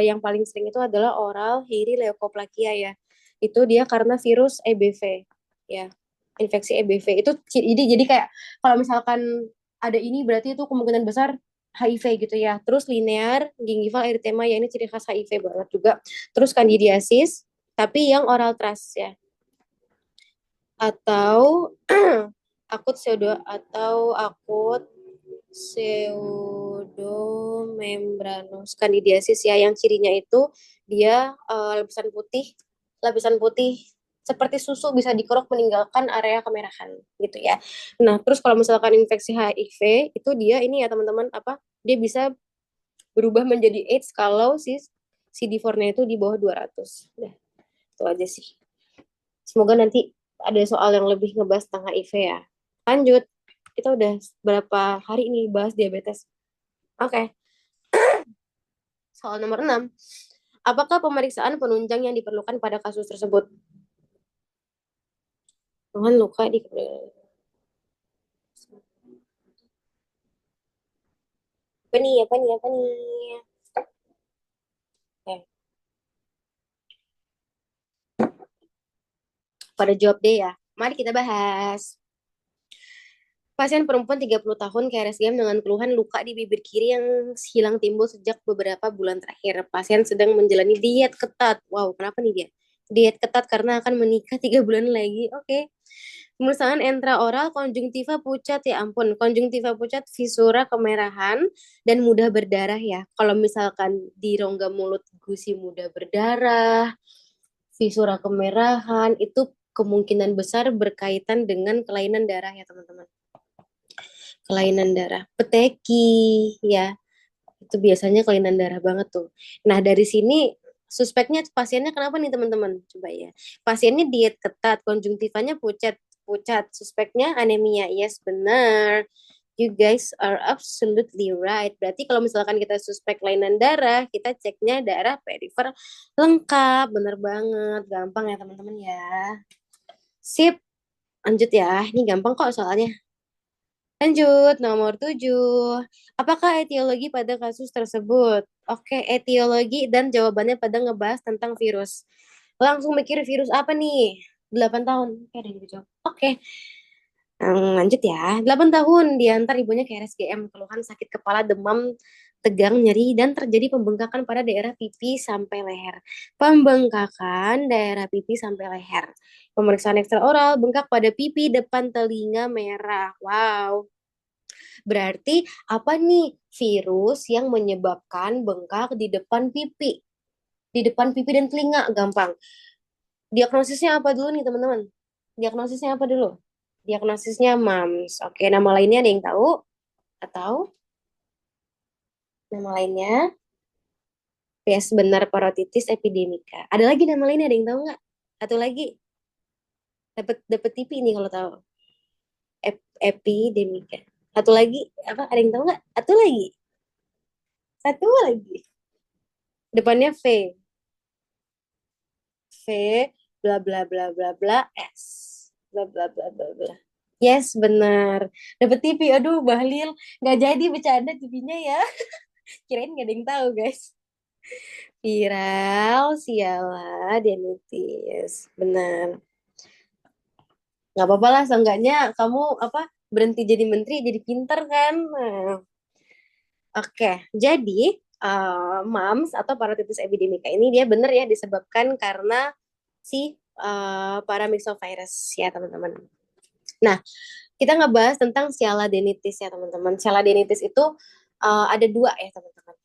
yang paling sering itu adalah oral hiri leukoplakia ya, itu dia karena virus EBV ya, infeksi EBV itu. Jadi kayak kalau misalkan ada ini berarti itu kemungkinan besar HIV gitu ya. Terus linear gingival erythema ya, ini ciri khas HIV banget juga. Terus kandidiasis tapi yang oral thrush ya, atau akut pseudomembranous candidiasis ya, yang cirinya itu dia lapisan putih seperti susu bisa dikerok meninggalkan area kemerahan gitu ya. Nah, terus kalau misalkan infeksi HIV itu dia ini ya teman-teman, apa, dia bisa berubah menjadi AIDS kalau si CD4-nya itu di bawah 200. Nah, itu aja sih. Semoga nanti ada soal yang lebih ngebahas tentang HIV ya. Lanjut. Kita udah berapa hari ini bahas diabetes. Oke. Soal nomor 6. Apakah pemeriksaan penunjang yang diperlukan pada kasus tersebut? Tuhan luka di apa nih, apa nih, apa nih? Oke. Pada jawab deh ya. Mari kita bahas. Pasien perempuan 30 tahun KRSGM dengan keluhan luka di bibir kiri yang hilang timbul sejak beberapa bulan terakhir. Pasien sedang menjalani diet ketat. Wow, kenapa nih dia? Diet ketat karena akan menikah 3 bulan lagi. Oke. Pemeriksaan intraoral konjungtiva pucat, ya ampun. Konjungtiva pucat, visura kemerahan, dan mudah berdarah ya. Kalau misalkan di rongga mulut gusi mudah berdarah, visura kemerahan, itu kemungkinan besar berkaitan dengan kelainan darah ya teman-teman. Kelainan darah, peteki ya, itu biasanya kelainan darah banget tuh. Nah, dari sini suspeknya pasiennya kenapa nih teman-teman? Coba ya. Pasiennya diet ketat, konjungtivanya pucat, suspeknya anemia. Yes, benar. You guys are absolutely right. Berarti kalau misalkan kita suspek kelainan darah, kita ceknya darah perifer lengkap. Bener banget. Gampang ya teman-teman ya. Sip. Lanjut ya. Ini gampang kok soalnya. Lanjut, nomor 7. Apakah etiologi pada kasus tersebut? Oke, etiologi dan jawabannya pada ngebahas tentang virus. Langsung mikir virus apa nih? 8 tahun. Oke, ada yang dijawab. Oke, lanjut ya. 8 tahun diantar ibunya ke RSGM. Keluhan sakit kepala, demam, tegang, nyeri, dan terjadi pembengkakan pada daerah pipi sampai leher. Pembengkakan daerah pipi sampai leher. Pemeriksaan ekstraoral, bengkak pada pipi, depan telinga merah. Wow. Berarti apa nih virus yang menyebabkan bengkak di depan pipi? Di depan pipi dan telinga, gampang. Diagnosisnya apa dulu nih teman-teman? Diagnosisnya apa dulu? Diagnosisnya MAMS. Oke, nama lainnya ada yang tahu? Atau nama lainnya? Yes, benar, parotitis epidemika. Ada lagi nama lainnya, ada yang tahu nggak? Satu lagi, dapat TV nih kalau tahu. Epidemika. Satu lagi, apa? Ada yang tahu nggak? Satu lagi. Satu lagi. Depannya V. V, bla bla bla bla bla S, bla bla bla bla bla. Yes, benar. Dapat TV. Aduh, Bahlil, nggak jadi bercanda TV-nya ya. Kirain nggak ada yang tahu, guys. Viral, sialah, denitis. Benar. Nggak apa-apa lah, seenggaknya kamu apa, berhenti jadi menteri, jadi pinter kan. Nah, oke, jadi MAMS atau parotitis epidemika ini dia benar ya disebabkan karena si paramyxovirus ya teman-teman. Nah, kita ngebahas tentang sialadenitis ya teman-teman. Sialadenitis itu ada dua ya teman-teman.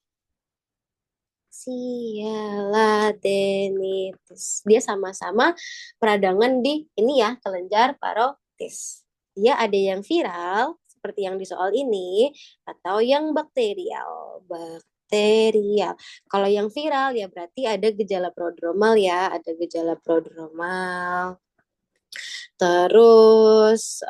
Klebsiella denitis. Dia sama-sama peradangan di ini ya, kelenjar parotis. Dia ada yang viral seperti yang di soal ini atau yang bakterial. Bakterial. Kalau yang viral ya berarti ada gejala prodromal ya, ada gejala prodromal. Terus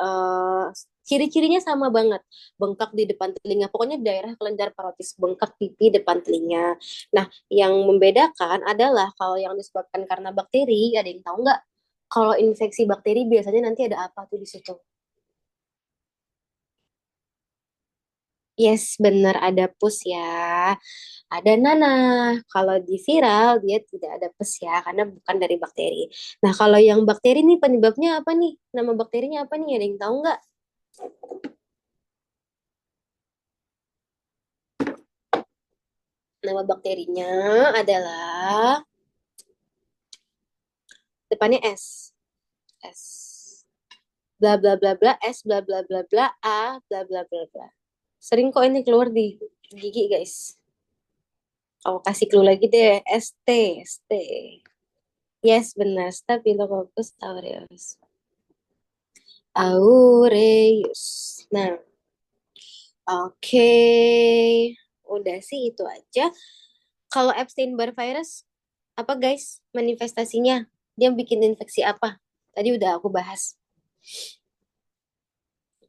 ciri-cirinya sama banget, bengkak di depan telinga. Pokoknya daerah kelenjar parotis, bengkak pipi depan telinga. Nah, yang membedakan adalah kalau yang disebabkan karena bakteri, ada yang tahu nggak? Kalau infeksi bakteri biasanya nanti ada apa tuh di situ? Yes, benar ada pus ya. Ada nanah. Kalau di viral dia tidak ada pus ya karena bukan dari bakteri. Nah, kalau yang bakteri nih penyebabnya apa nih? Nama bakterinya apa nih? Ada yang tahu nggak? Nama bakterinya adalah depannya S. S. Bla bla bla bla S bla bla bla bla A bla bla bla bla. Sering kok ini keluar di gigi, guys. Aku kasih clue lagi deh. ST, ST. Yes, benar. Staphylococcus aureus. Aureus. Nah, oke. Udah sih itu aja. Kalau Epstein-Barr virus, apa guys manifestasinya? Dia bikin infeksi apa? Tadi udah aku bahas.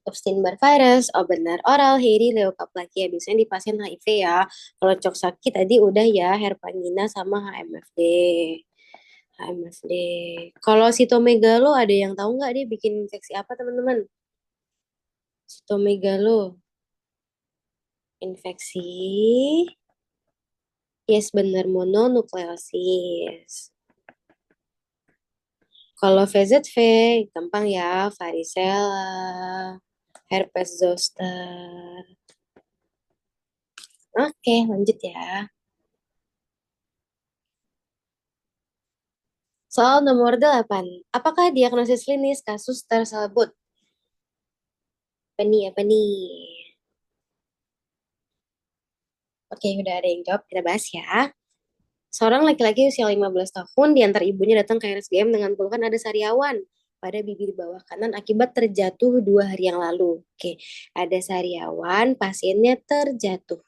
Epstein-Barr virus, oh benar, oral hairy leukoplakia, biasanya di pasien HIV ya. Kalau cok sakit tadi udah ya, herpangina sama HMFD. HMFD. Kalau sitomegalo ada yang tahu nggak dia bikin infeksi apa teman-teman? Sitomegalo, infeksi, yes benar mononukleosis. Kalau VZV, gampang ya, varicella, herpes zoster. Oke, lanjut ya. Soal nomor 8. Apakah diagnosis klinis kasus tersebut? Apa nih, apa nih? Oke, udah ada yang jawab. Kita bahas ya. Seorang laki-laki usia 15 tahun diantar ibunya datang ke RSGM dengan keluhan ada sariawan pada bibir bawah kanan akibat terjatuh 2 hari yang lalu. Oke, ada sariawan, pasiennya terjatuh.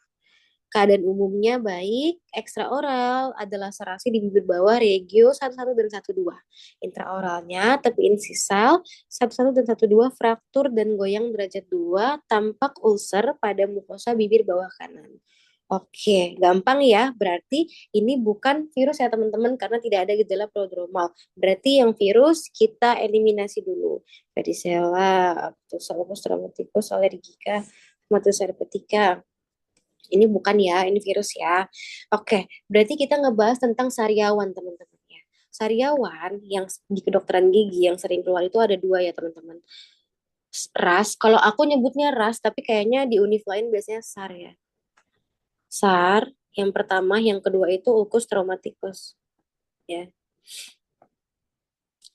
Keadaan umumnya baik, ekstraoral adalah serasi di bibir bawah regio 11 dan 12. Intraoralnya tepi insisal 11 dan 12 fraktur dan goyang derajat 2 tampak ulcer pada mukosa bibir bawah kanan. Oke, gampang ya. Berarti ini bukan virus ya teman-teman karena tidak ada gejala prodromal. Berarti yang virus kita eliminasi dulu. Varicella, Ptosalmus traumaticus, allergica, Haematopus herpetica. Ini bukan ya, ini virus ya. Oke, berarti kita ngebahas tentang sariawan, teman-teman ya. Sariawan yang di kedokteran gigi yang sering keluar itu ada dua ya, teman-teman. Ras, kalau aku nyebutnya ras, tapi kayaknya di univ lain biasanya SAR ya. SAR, yang pertama, yang kedua itu ulcus traumaticus. Ya,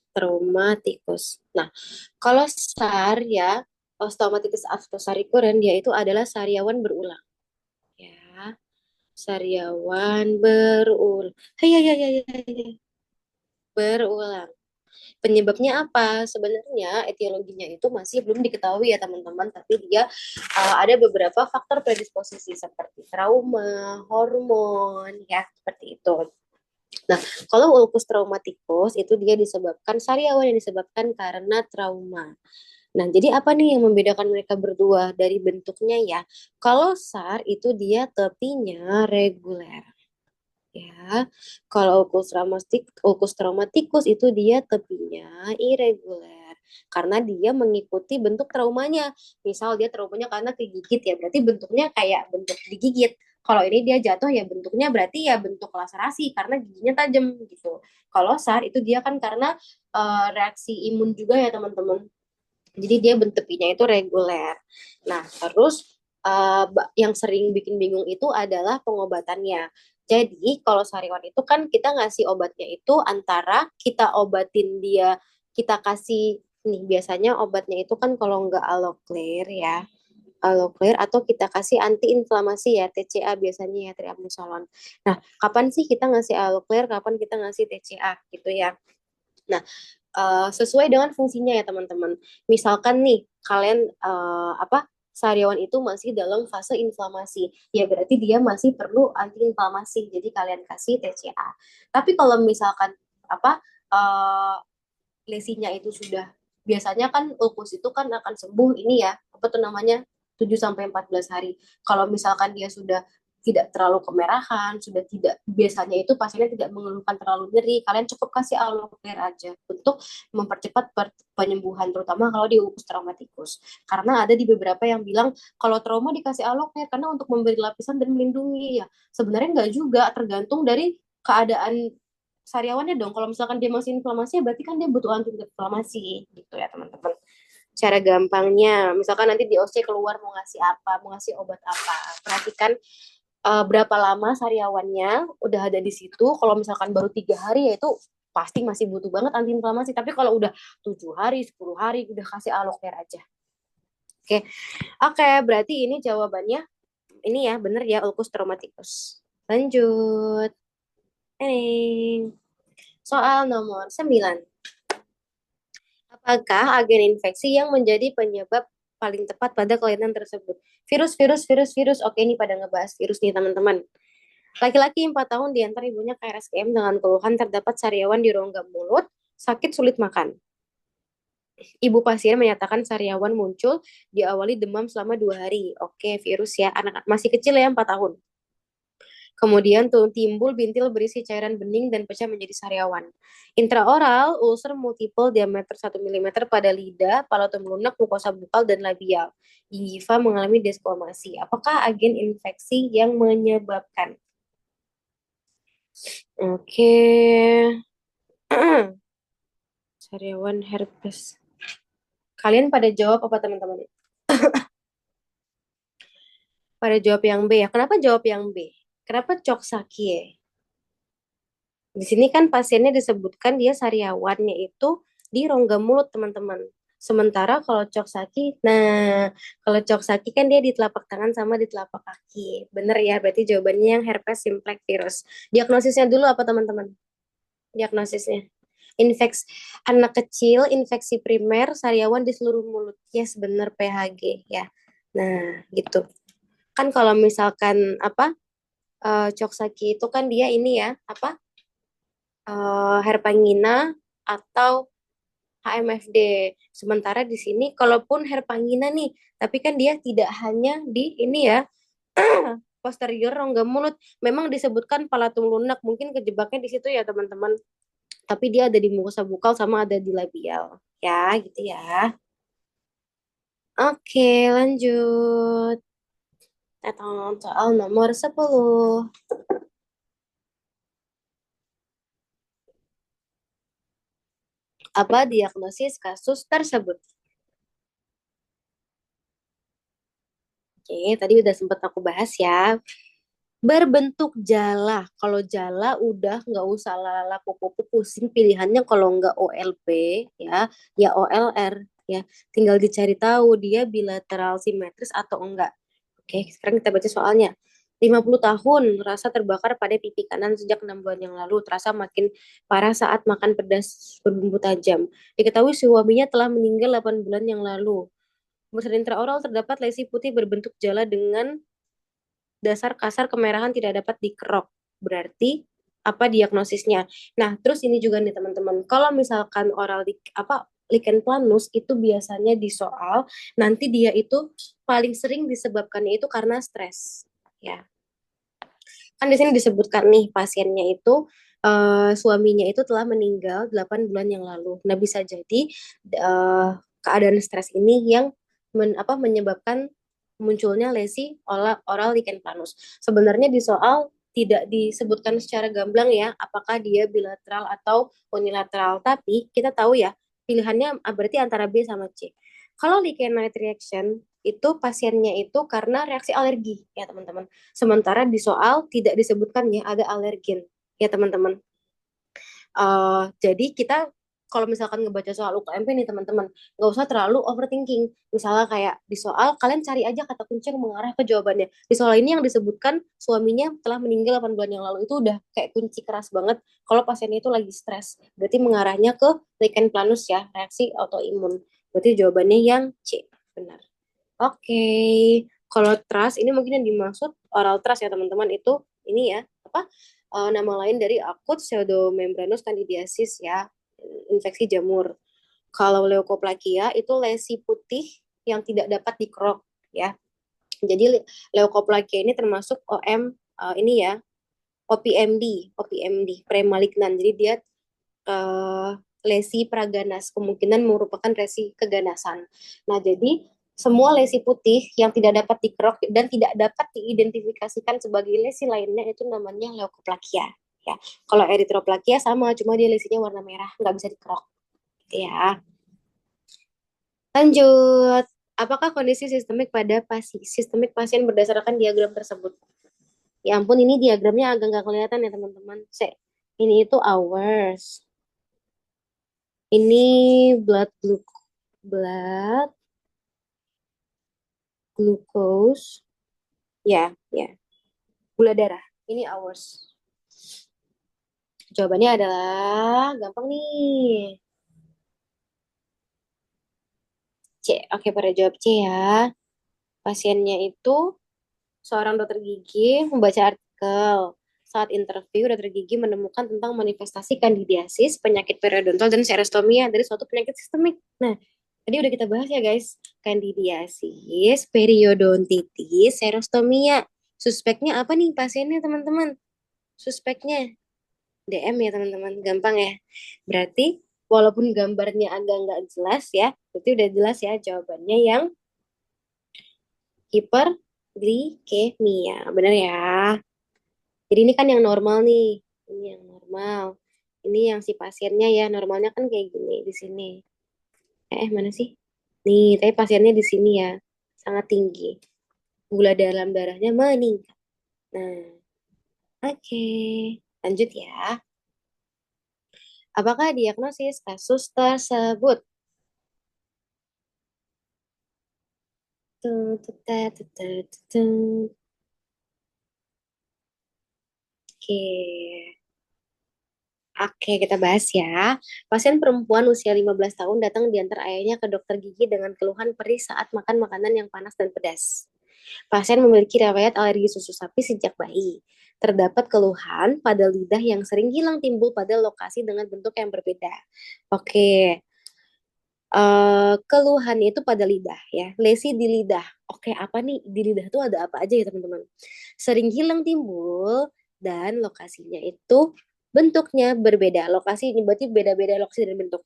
traumaticus. Nah, kalau SAR ya, osteomatitis aftosarikuren, dia itu adalah sariawan berulang. Ya, sariawan berulang. Hai, hai, hai, hai, hai. Berulang. Penyebabnya apa? Sebenarnya etiologinya itu masih belum diketahui ya teman-teman, tapi dia ada beberapa faktor predisposisi seperti trauma, hormon, ya seperti itu. Nah, kalau ulcus traumaticus itu dia disebabkan sariawan yang disebabkan karena trauma. Nah, jadi apa nih yang membedakan mereka berdua dari bentuknya ya? Kalau SAR itu dia tepinya reguler. Ya, kalau ulcus traumaticus itu dia tepinya irregular karena dia mengikuti bentuk traumanya. Misal dia traumanya karena kegigit ya, berarti bentuknya kayak bentuk digigit. Kalau ini dia jatuh ya bentuknya berarti ya bentuk laserasi karena giginya tajam gitu. Kalau SAR itu dia kan karena reaksi imun juga ya teman-teman. Jadi dia bentuknya itu reguler. Nah, terus yang sering bikin bingung itu adalah pengobatannya. Jadi kalau sariawan itu kan kita ngasih obatnya itu antara kita obatin dia, kita kasih nih biasanya obatnya itu kan kalau nggak Aloclair ya, Aloclair atau kita kasih anti-inflamasi ya, TCA biasanya ya, triamcinolone. Nah, kapan sih kita ngasih Aloclair, kapan kita ngasih TCA gitu ya. Nah, sesuai dengan fungsinya ya teman-teman. Misalkan nih kalian sariawan itu masih dalam fase inflamasi, ya berarti dia masih perlu antiinflamasi. Jadi kalian kasih TCA. Tapi kalau misalkan apa uh, lesinya itu sudah biasanya kan ulkus itu kan akan sembuh ini ya, apa tuh namanya 7 sampai 14 hari. Kalau misalkan dia sudah tidak terlalu kemerahan, sudah tidak biasanya itu pasiennya tidak mengeluhkan terlalu nyeri, kalian cukup kasih aloe aja untuk mempercepat penyembuhan terutama kalau di ulkus traumatikus. Karena ada di beberapa yang bilang kalau trauma dikasih aloe karena untuk memberi lapisan dan melindungi ya. Sebenarnya enggak juga, tergantung dari keadaan sariawannya dong. Kalau misalkan dia masih inflamasi, berarti kan dia butuh anti-inflamasi gitu ya teman-teman. Cara gampangnya, misalkan nanti di OC keluar mau ngasih apa, mau ngasih obat apa, perhatikan berapa lama sariawannya udah ada di situ. Kalau misalkan baru 3 hari ya itu pasti masih butuh banget antiinflamasi. Tapi kalau udah 7 hari, 10 hari, udah kasih aloker aja. Oke, oke, berarti ini jawabannya ini ya, bener ya, ulkus traumaticus. Lanjut. Ini soal nomor 9. Apakah agen infeksi yang menjadi penyebab paling tepat pada kelainan tersebut? Virus. Oke, ini pada ngebahas virus nih, teman-teman. Laki-laki 4 tahun diantar ibunya ke RSCM dengan keluhan terdapat sariawan di rongga mulut, sakit sulit makan. Ibu pasien menyatakan sariawan muncul diawali demam selama 2 hari. Oke, virus ya. Anak masih kecil ya, 4 tahun. Kemudian timbul bintil berisi cairan bening dan pecah menjadi sariawan. Intraoral, ulcer multiple diameter 1 mm pada lidah, palatum lunak, mukosa bukal, dan labial. Gingiva mengalami desquamasi. Apakah agen infeksi yang menyebabkan? Oke. Sariawan herpes. Kalian pada jawab apa teman-teman? Pada jawab yang B ya. Kenapa jawab yang B? Kenapa Coxsackie? Di sini kan pasiennya disebutkan dia sariawannya itu di rongga mulut, teman-teman. Sementara kalau Coxsackie, nah kalau Coxsackie kan dia di telapak tangan sama di telapak kaki. Bener ya, berarti jawabannya yang herpes simplex virus. Diagnosisnya dulu apa teman-teman? Diagnosisnya. Infeksi anak kecil, infeksi primer, sariawan di seluruh mulut. Yes, bener PHG ya. Nah, gitu. Kan kalau misalkan Coxsackie itu kan dia ini ya, Herpangina atau HMFD. Sementara di sini kalaupun Herpangina nih, tapi kan dia tidak hanya di ini ya, posterior rongga mulut. Memang disebutkan palatum lunak, mungkin kejebaknya di situ ya teman-teman. Tapi dia ada di mukosa bukal sama ada di labial. Ya, gitu ya. Oke, lanjut. Kita soal nomor 10. Apa diagnosis kasus tersebut? Oke, tadi udah sempat aku bahas ya. Berbentuk jala. Kalau jala udah nggak usah lala popo pusing pilihannya kalau nggak OLP ya, ya OLR ya. Tinggal dicari tahu dia bilateral simetris atau enggak. Oke, sekarang kita baca soalnya. 50 tahun, rasa terbakar pada pipi kanan sejak 6 bulan yang lalu, terasa makin parah saat makan pedas berbumbu tajam. Diketahui suaminya telah meninggal 8 bulan yang lalu. Pemeriksaan intraoral terdapat lesi putih berbentuk jala dengan dasar kasar kemerahan tidak dapat dikerok. Berarti apa diagnosisnya? Nah, terus ini juga nih teman-teman. Kalau misalkan lichen planus itu biasanya di soal nanti dia itu paling sering disebabkannya itu karena stres, ya. Kan di sini disebutkan nih pasiennya itu suaminya itu telah meninggal 8 bulan yang lalu. Nah, bisa jadi keadaan stres ini yang menyebabkan munculnya lesi oral lichen planus. Sebenarnya di soal tidak disebutkan secara gamblang ya, apakah dia bilateral atau unilateral, tapi kita tahu ya, pilihannya berarti antara B sama C. Kalau lichen night reaction itu pasiennya itu karena reaksi alergi ya teman-teman. Sementara di soal tidak disebutkan ya ada alergen ya teman-teman. Jadi kita kalau misalkan ngebaca soal UKMP nih teman-teman, nggak usah terlalu overthinking. Misalnya kayak di soal, kalian cari aja kata kunci yang mengarah ke jawabannya. Di soal ini yang disebutkan suaminya telah meninggal 8 bulan yang lalu, itu udah kayak kunci keras banget kalau pasiennya itu lagi stres. Berarti mengarahnya ke lichen planus ya, reaksi autoimun. Berarti jawabannya yang C, benar. Oke, kalau trust ini mungkin yang dimaksud oral trust ya teman-teman, itu ini ya, apa, nama lain dari akut pseudomembranous candidiasis ya, infeksi jamur. Kalau leukoplakia itu lesi putih yang tidak dapat dikerok ya. Jadi leukoplakia ini termasuk ini ya, OPMD premalignan. Jadi dia eh, lesi praganas, kemungkinan merupakan lesi keganasan. Nah, jadi semua lesi putih yang tidak dapat dikerok dan tidak dapat diidentifikasikan sebagai lesi lainnya itu namanya leukoplakia. Ya, kalau eritroplakia sama, cuma dia lesinya warna merah, nggak bisa dikerok. Gitu ya. Lanjut, apakah kondisi sistemik pasien berdasarkan diagram tersebut? Ya ampun, ini diagramnya agak nggak kelihatan ya teman-teman. Ini itu hours. Ini blood glucose, ya, ya, gula darah. Ini hours. Jawabannya adalah gampang nih. C. Oke, pada jawab C ya. Pasiennya itu seorang dokter gigi membaca artikel. Saat interview, dokter gigi menemukan tentang manifestasi kandidiasis, penyakit periodontal, dan serostomia dari suatu penyakit sistemik. Nah, tadi udah kita bahas ya guys. Kandidiasis, periodontitis, serostomia. Suspeknya apa nih pasiennya teman-teman? Suspeknya DM ya teman-teman. Gampang ya. Berarti walaupun gambarnya agak nggak jelas ya, berarti udah jelas ya jawabannya yang hiperglikemia. Benar ya. Jadi ini kan yang normal nih. Ini yang normal. Ini yang si pasiennya ya, normalnya kan kayak gini di sini. Mana sih? Nih, tapi pasiennya di sini ya. Sangat tinggi. Gula dalam darahnya meningkat. Nah, oke. Lanjut ya. Apakah diagnosis kasus tersebut? Oke. Oke, kita bahas ya. Pasien perempuan usia 15 tahun datang diantar ayahnya ke dokter gigi dengan keluhan perih saat makan makanan yang panas dan pedas. Pasien memiliki riwayat alergi susu sapi sejak bayi. Terdapat keluhan pada lidah yang sering hilang timbul pada lokasi dengan bentuk yang berbeda. Oke, keluhan itu pada lidah ya, lesi di lidah. Oke, apa nih di lidah itu ada apa aja ya teman-teman? Sering hilang timbul dan lokasinya itu bentuknya berbeda. Lokasi ini berarti beda-beda lokasi dan bentuk.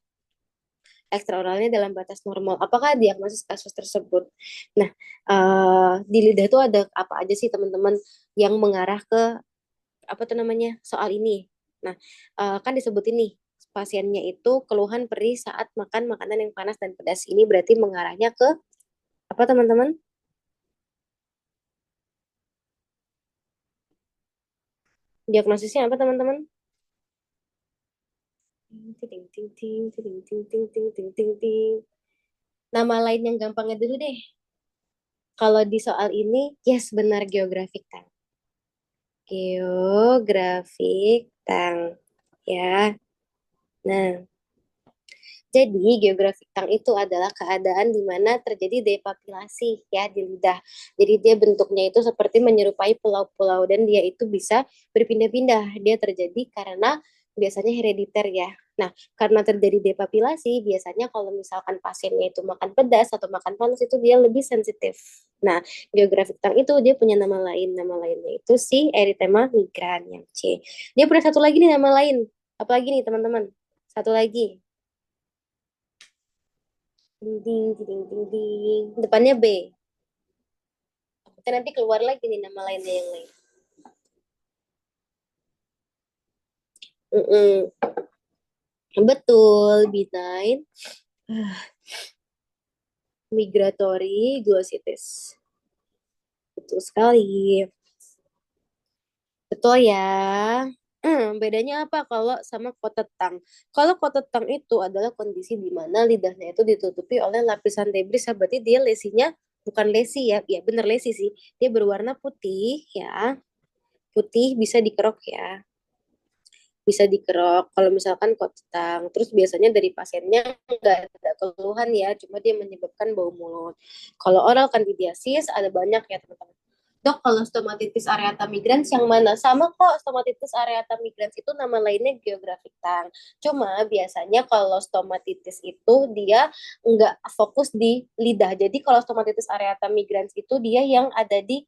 Ekstraoralnya dalam batas normal. Apakah diagnosis kasus tersebut? Nah, di lidah itu ada apa aja sih teman-teman yang mengarah ke apa tuh namanya soal ini? Nah, kan disebut ini pasiennya itu keluhan perih saat makan makanan yang panas dan pedas. Ini berarti mengarahnya ke apa teman-teman? Diagnosisnya apa teman-teman? Ting ting ting ting ting ting ting ting ting ting. Nama lain yang gampangnya dulu deh. Kalau di soal ini, yes benar geographic tank. Geographic tank. Ya. Nah, jadi geographic tank itu adalah keadaan di mana terjadi depapilasi ya di lidah. Jadi dia bentuknya itu seperti menyerupai pulau-pulau dan dia itu bisa berpindah-pindah. Dia terjadi karena biasanya herediter ya. Nah, karena terjadi depapilasi, biasanya kalau misalkan pasiennya itu makan pedas atau makan panas itu dia lebih sensitif. Nah, geographic tank itu dia punya nama lain. Nama lainnya itu si erythema migrans yang C. Dia punya satu lagi nih nama lain. Apa lagi nih teman-teman? Satu lagi. Ding ding ding ding ding. Depannya B. Kita nanti keluar lagi nih nama lainnya yang lain. Mm-mm. Betul, benign migratory glossitis. Betul sekali. Betul ya. Bedanya apa kalau sama kotetang? Kalau kotetang itu adalah kondisi di mana lidahnya itu ditutupi oleh lapisan debris, berarti dia lesinya bukan lesi ya, ya bener lesi sih. Dia berwarna putih ya, putih bisa dikerok ya, bisa dikerok. Kalau misalkan kotetang, terus biasanya dari pasiennya nggak ada keluhan ya, cuma dia menyebabkan bau mulut. Kalau oral candidiasis ada banyak ya teman-teman. Dok, kalau stomatitis areata migrans yang mana? Sama kok, stomatitis areata migrans itu nama lainnya geographic tongue. Cuma biasanya kalau stomatitis itu dia nggak fokus di lidah. Jadi kalau stomatitis areata migrans itu dia yang ada di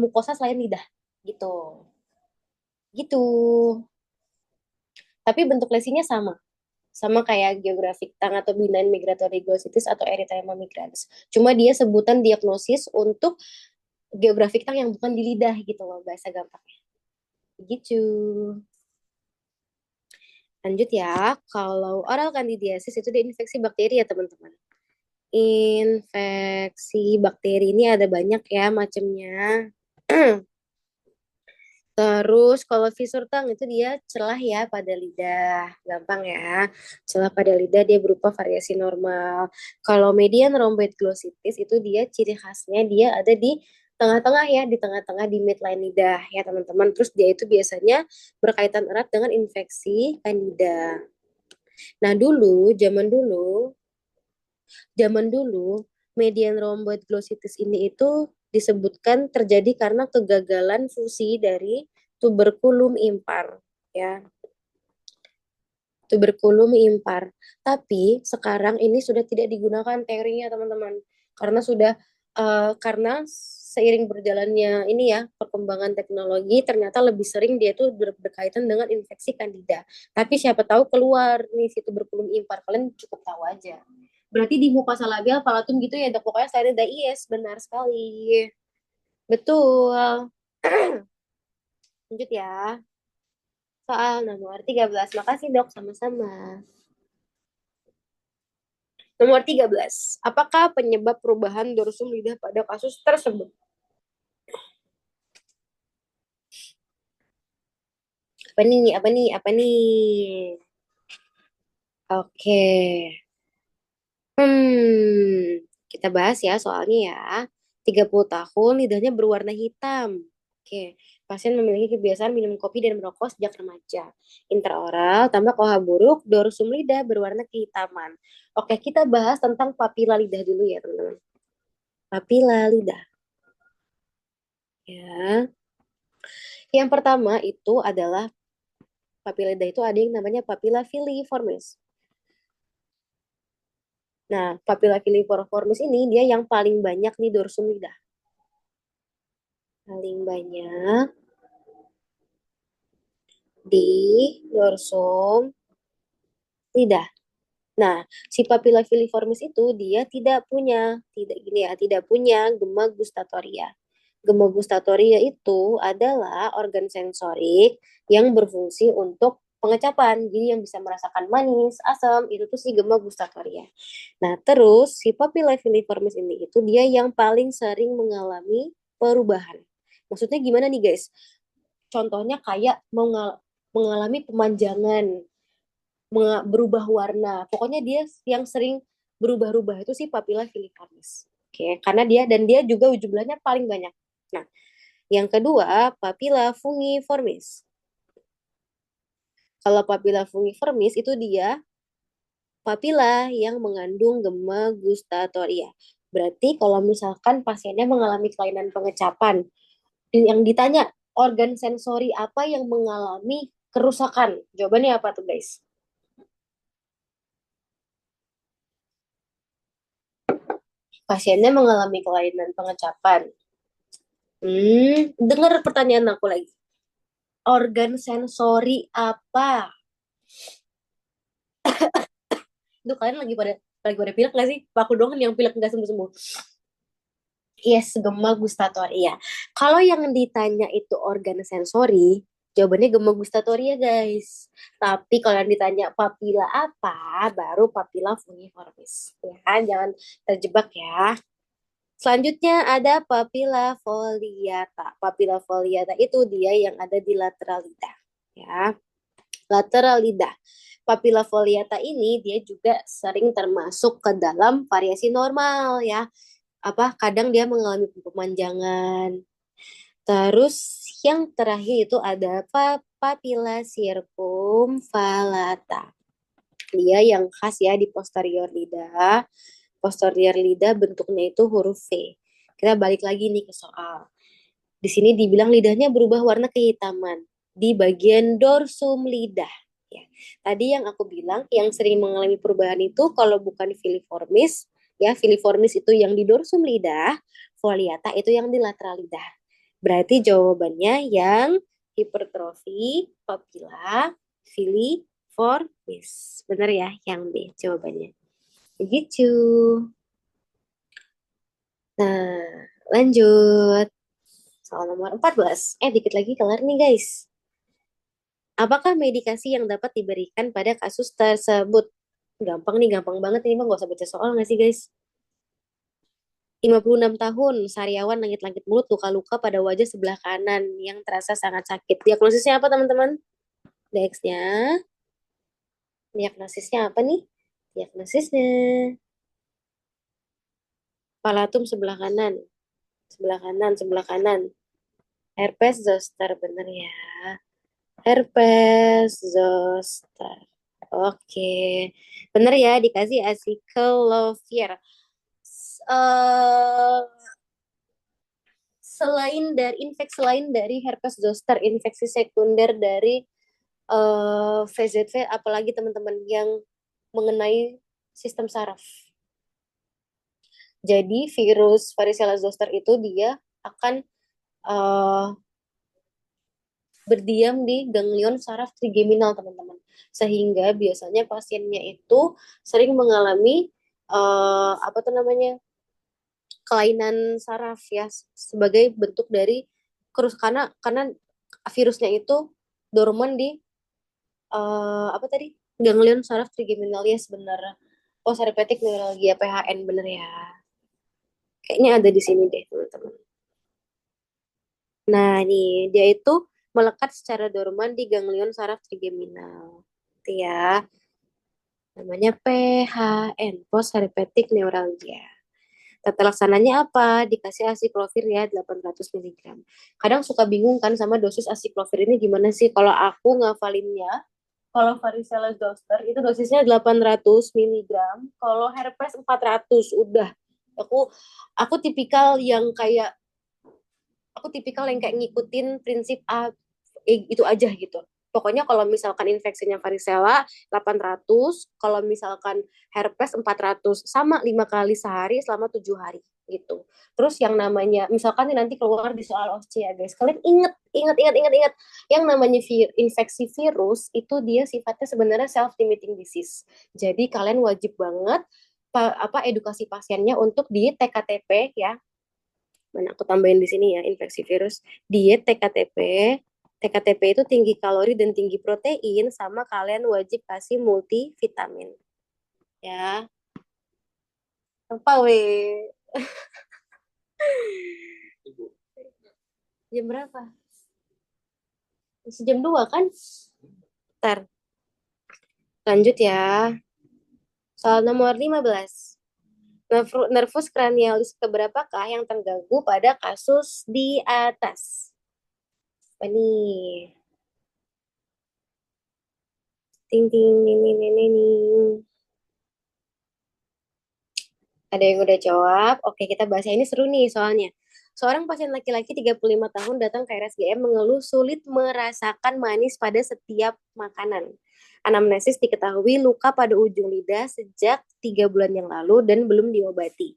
mukosa selain lidah. Gitu. Gitu. Tapi bentuk lesinya sama. Sama kayak geographic tongue atau benign migratory glossitis atau erythema migrans. Cuma dia sebutan diagnosis untuk geographic tongue yang bukan di lidah gitu loh, bahasa gampangnya. Gitu. Lanjut ya, kalau oral candidiasis itu dia infeksi bakteri ya teman-teman. Infeksi bakteri ini ada banyak ya macamnya. Terus kalau fissure tongue itu dia celah ya pada lidah, gampang ya. Celah pada lidah dia berupa variasi normal. Kalau median rhomboid glossitis itu dia ciri khasnya dia ada di tengah-tengah ya, di tengah-tengah di midline lidah ya teman-teman. Terus dia itu biasanya berkaitan erat dengan infeksi candida. Nah dulu, zaman dulu median rhomboid glossitis ini itu disebutkan terjadi karena kegagalan fusi dari tuberculum impar ya, tuberculum impar. Tapi sekarang ini sudah tidak digunakan teorinya teman-teman karena sudah karena seiring berjalannya ini ya perkembangan teknologi ternyata lebih sering dia tuh berkaitan dengan infeksi candida. Tapi siapa tahu keluar nih si tuberculum impar, kalian cukup tahu aja. Berarti di mukosa labial palatum gitu ya dok, pokoknya saya ada yes, benar sekali. Betul. Lanjut ya. Soal nomor 13. Makasih dok, sama-sama. Nomor 13. Apakah penyebab perubahan dorsum lidah pada kasus tersebut? Apa nih? Apa nih? Apa nih? Oke. Kita bahas ya soalnya ya. 30 tahun lidahnya berwarna hitam. Oke. Pasien memiliki kebiasaan minum kopi dan merokok sejak remaja. Intraoral, tambah koha buruk, dorsum lidah berwarna kehitaman. Oke, kita bahas tentang papila lidah dulu ya, teman-teman. Papila lidah. Ya. Yang pertama itu adalah papila lidah itu ada yang namanya papila filiformis. Nah, papila filiformis ini dia yang paling banyak di dorsum lidah. Paling banyak di dorsum lidah. Nah, si papila filiformis itu dia tidak gini ya, tidak punya gema gustatoria. Gema gustatoria itu adalah organ sensorik yang berfungsi untuk pengecapan. Jadi yang bisa merasakan manis, asam, itu tuh si gema gustatoria. Nah, terus si papilla filiformis ini itu dia yang paling sering mengalami perubahan. Maksudnya gimana nih, guys? Contohnya kayak mengalami pemanjangan, berubah warna. Pokoknya dia yang sering berubah-ubah itu si papilla filiformis. Oke, karena dia juga jumlahnya paling banyak. Nah, yang kedua, papilla fungiformis. Kalau papilla fungiformis itu dia papila yang mengandung gema gustatoria. Berarti kalau misalkan pasiennya mengalami kelainan pengecapan, yang ditanya organ sensori apa yang mengalami kerusakan? Jawabannya apa tuh guys? Pasiennya mengalami kelainan pengecapan. Dengar pertanyaan aku lagi. Organ sensori apa? Itu kalian lagi pada pilek nggak sih? Aku doang yang pilek nggak sembuh-sembuh. Yes, gema gustatoria. Kalau yang ditanya itu organ sensori, jawabannya gema gustatoria, guys. Tapi kalau yang ditanya papila apa, baru papila fungiformis. Ya, jangan terjebak ya. Selanjutnya ada papila foliata. Papila foliata itu dia yang ada di lateral lidah. ya. Lateral lidah. Papila foliata ini dia juga sering termasuk ke dalam variasi normal ya. Kadang dia mengalami pemanjangan. Terus yang terakhir itu ada papila circumvallata. Dia yang khas ya di posterior lidah. Posterior lidah bentuknya itu huruf V. Kita balik lagi nih ke soal. Di sini dibilang lidahnya berubah warna kehitaman di bagian dorsum lidah. Ya. Tadi yang aku bilang yang sering mengalami perubahan itu kalau bukan filiformis, ya filiformis itu yang di dorsum lidah, foliata itu yang di lateral lidah. Berarti jawabannya yang hipertrofi papila filiformis. Benar ya, yang B jawabannya. Begitu. Nah, lanjut. Soal nomor 14. Dikit lagi kelar nih guys. Apakah medikasi yang dapat diberikan pada kasus tersebut? Gampang nih, gampang banget ini mah gak usah baca soal nggak sih guys? 56 tahun, sariawan langit-langit mulut, luka-luka pada wajah sebelah kanan yang terasa sangat sakit. Diagnosisnya apa teman-teman? DX-nya, diagnosisnya apa nih? Diagnosisnya palatum sebelah kanan, sebelah kanan, sebelah kanan. Herpes zoster, bener ya. Herpes zoster. Oke, bener ya dikasih acyclovir. Eh, selain dari herpes zoster, infeksi sekunder dari VZV, apalagi teman-teman yang mengenai sistem saraf. Jadi virus varicella zoster itu dia akan uh, berdiam di ganglion saraf trigeminal teman-teman. Sehingga biasanya pasiennya itu sering mengalami apa tuh namanya kelainan saraf ya sebagai bentuk dari karena virusnya itu dorman di apa tadi ganglion saraf trigeminal ya sebenarnya postherpetic neuralgia PHN bener ya kayaknya ada di sini deh teman-teman. Nah nih dia itu melekat secara dorman di ganglion saraf trigeminal itu ya namanya PHN postherpetic neuralgia. Tata laksananya apa? Dikasih asiklovir ya 800 mg. Kadang suka bingung kan sama dosis asiklovir ini gimana sih? Kalau aku ngafalinnya, kalau varicella zoster itu dosisnya 800 mg. Kalau herpes 400 udah. Aku aku tipikal yang kayak ngikutin prinsip itu aja gitu. Pokoknya kalau misalkan infeksinya varicella 800, kalau misalkan herpes 400, sama 5 kali sehari selama 7 hari gitu. Terus yang namanya, misalkan nanti keluar di soal OSCE ya guys, kalian ingat, yang namanya infeksi virus itu dia sifatnya sebenarnya self-limiting disease. Jadi kalian wajib banget edukasi pasiennya untuk di TKTP ya, mana aku tambahin di sini ya infeksi virus diet TKTP. TKTP itu tinggi kalori dan tinggi protein sama kalian wajib kasih multivitamin ya apa weh jam berapa jam 2 kan ntar lanjut ya soal nomor 15. Nervus cranialis keberapakah yang terganggu pada kasus di atas apa nih ting ting nih nih nih nih ada yang udah jawab. Oke, kita bahas ini seru nih soalnya. Seorang pasien laki-laki 35 tahun datang ke RSGM mengeluh sulit merasakan manis pada setiap makanan. Anamnesis diketahui luka pada ujung lidah sejak 3 bulan yang lalu dan belum diobati.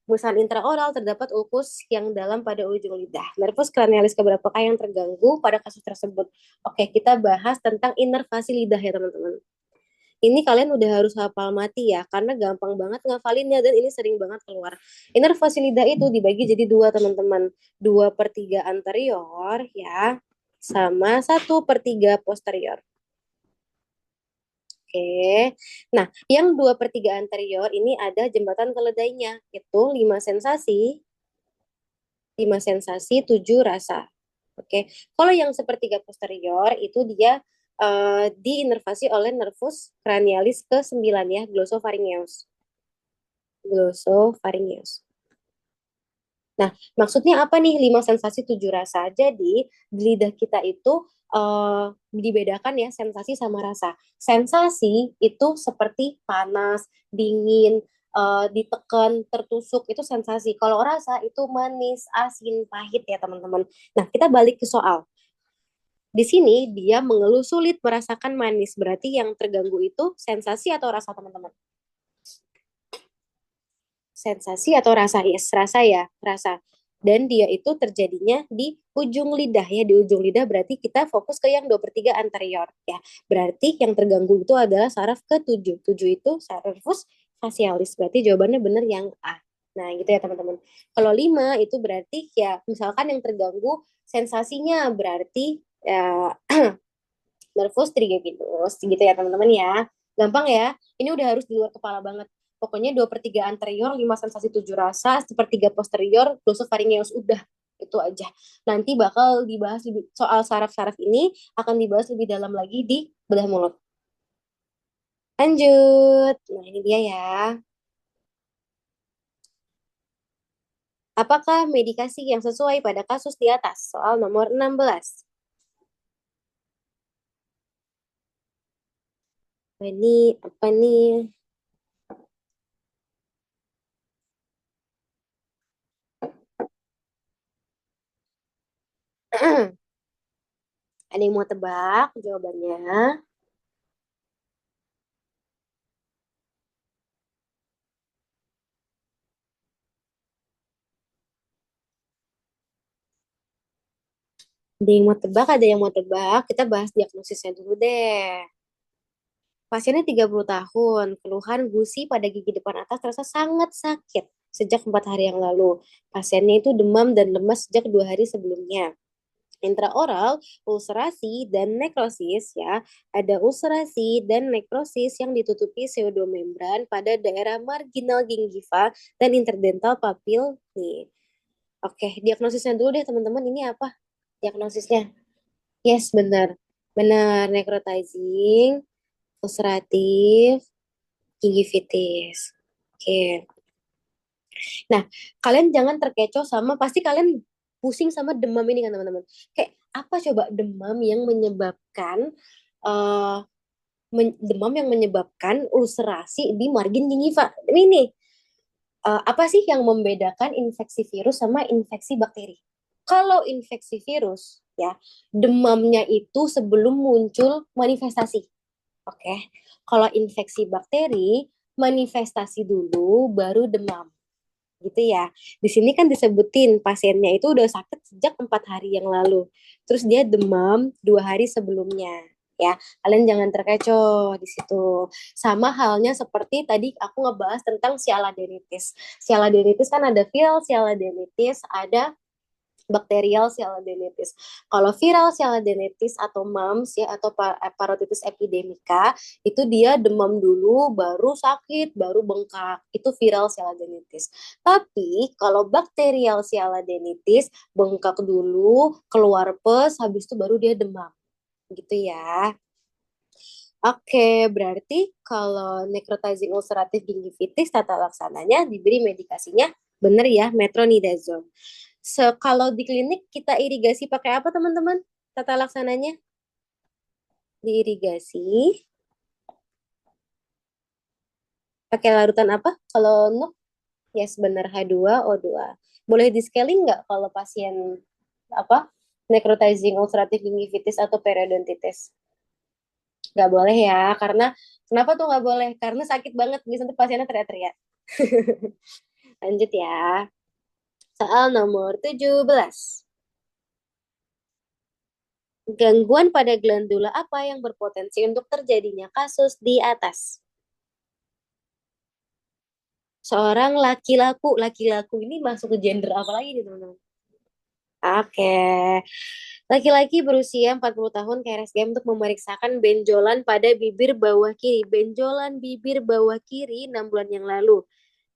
Musan intraoral terdapat ulkus yang dalam pada ujung lidah. Nervus cranialis keberapakah yang terganggu pada kasus tersebut? Oke, kita bahas tentang inervasi lidah ya teman-teman. Ini kalian udah harus hafal mati ya, karena gampang banget ngafalinnya dan ini sering banget keluar. Inervasi lidah itu dibagi jadi dua teman-teman, 2/3 anterior ya, sama 1/3 posterior. Oke, nah yang 2/3 anterior ini ada jembatan keledainya, itu 5 sensasi, 7 rasa. Oke, kalau yang sepertiga posterior itu dia diinervasi oleh nervus cranialis ke-9 ya, glossopharyngeus. Glossopharyngeus. Nah, maksudnya apa nih 5 sensasi 7 rasa? Jadi, di lidah kita itu dibedakan ya sensasi sama rasa. Sensasi itu seperti panas, dingin, ditekan, tertusuk, itu sensasi. Kalau rasa itu manis, asin, pahit ya teman-teman. Nah, kita balik ke soal. Di sini dia mengeluh sulit merasakan manis. Berarti yang terganggu itu sensasi atau rasa teman-teman? Sensasi atau rasa? Yes, rasa ya, rasa. Dan dia itu terjadinya di ujung lidah ya, di ujung lidah berarti kita fokus ke yang 2/3 anterior ya. Berarti yang terganggu itu adalah saraf ke-7. 7 itu sarafus facialis. Berarti jawabannya benar yang A. Nah, gitu ya teman-teman. Kalau 5 itu berarti ya misalkan yang terganggu sensasinya berarti ya, nervus trigeminus gitu ya teman-teman ya. Gampang ya. Ini udah harus di luar kepala banget. Pokoknya 2/3 anterior, 5 sensasi 7 rasa, sepertiga posterior, glossopharyngeus udah itu aja. Nanti bakal dibahas lebih, soal saraf-saraf ini akan dibahas lebih dalam lagi di bedah mulut. Lanjut. Nah, ini dia ya. Apakah medikasi yang sesuai pada kasus di atas? Soal nomor 16. Apa nih? Ada yang mau tebak jawabannya? Ada yang mau tebak, ada yang mau tebak. Kita bahas diagnosisnya dulu deh. Pasiennya 30 tahun, keluhan gusi pada gigi depan atas terasa sangat sakit sejak 4 hari yang lalu. Pasiennya itu demam dan lemas sejak 2 hari sebelumnya. Intraoral, ulcerasi, dan nekrosis ya. Ada ulcerasi dan nekrosis yang ditutupi pseudomembran pada daerah marginal gingiva dan interdental papil nih. Oke, diagnosisnya dulu deh teman-teman. Ini apa diagnosisnya? Yes, benar. Benar, necrotizing, ulceratif, gingivitis. Oke. Nah, kalian jangan terkecoh sama, pasti kalian pusing sama demam ini kan teman-teman. Kayak apa coba demam yang menyebabkan eh demam yang menyebabkan ulcerasi di margin gingiva. Ini nih, apa sih yang membedakan infeksi virus sama infeksi bakteri? Kalau infeksi virus ya, demamnya itu sebelum muncul manifestasi. Oke. Okay. Kalau infeksi bakteri, manifestasi dulu baru demam. Gitu ya. Di sini kan disebutin pasiennya itu udah sakit sejak 4 hari yang lalu. Terus dia demam 2 hari sebelumnya. Ya, kalian jangan terkecoh di situ. Sama halnya seperti tadi aku ngebahas tentang sialadenitis. Sialadenitis kan ada viral sialadenitis, ada bakterial sialadenitis. Kalau viral sialadenitis atau MAMS ya atau parotitis epidemika itu dia demam dulu baru sakit baru bengkak itu viral sialadenitis. Tapi kalau bakterial sialadenitis bengkak dulu keluar pes habis itu baru dia demam gitu ya. Oke, berarti kalau necrotizing ulcerative gingivitis tata laksananya diberi medikasinya benar ya metronidazole. Kalau di klinik kita irigasi pakai apa teman-teman? Tata laksananya diirigasi pakai larutan apa? Kalau nuk, yes benar H2O2. Boleh di scaling nggak kalau pasien apa? Necrotizing ulcerative gingivitis atau periodontitis? Nggak boleh ya, karena kenapa tuh nggak boleh? Karena sakit banget, bisa nanti pasiennya teriak-teriak. Lanjut ya. Soal nomor 17. Gangguan pada glandula apa yang berpotensi untuk terjadinya kasus di atas? Seorang laki-laku ini masuk ke gender apa lagi nih teman-teman? Oke. Laki-laki berusia 40 tahun ke RSGM untuk memeriksakan benjolan pada bibir bawah kiri. Benjolan bibir bawah kiri 6 bulan yang lalu.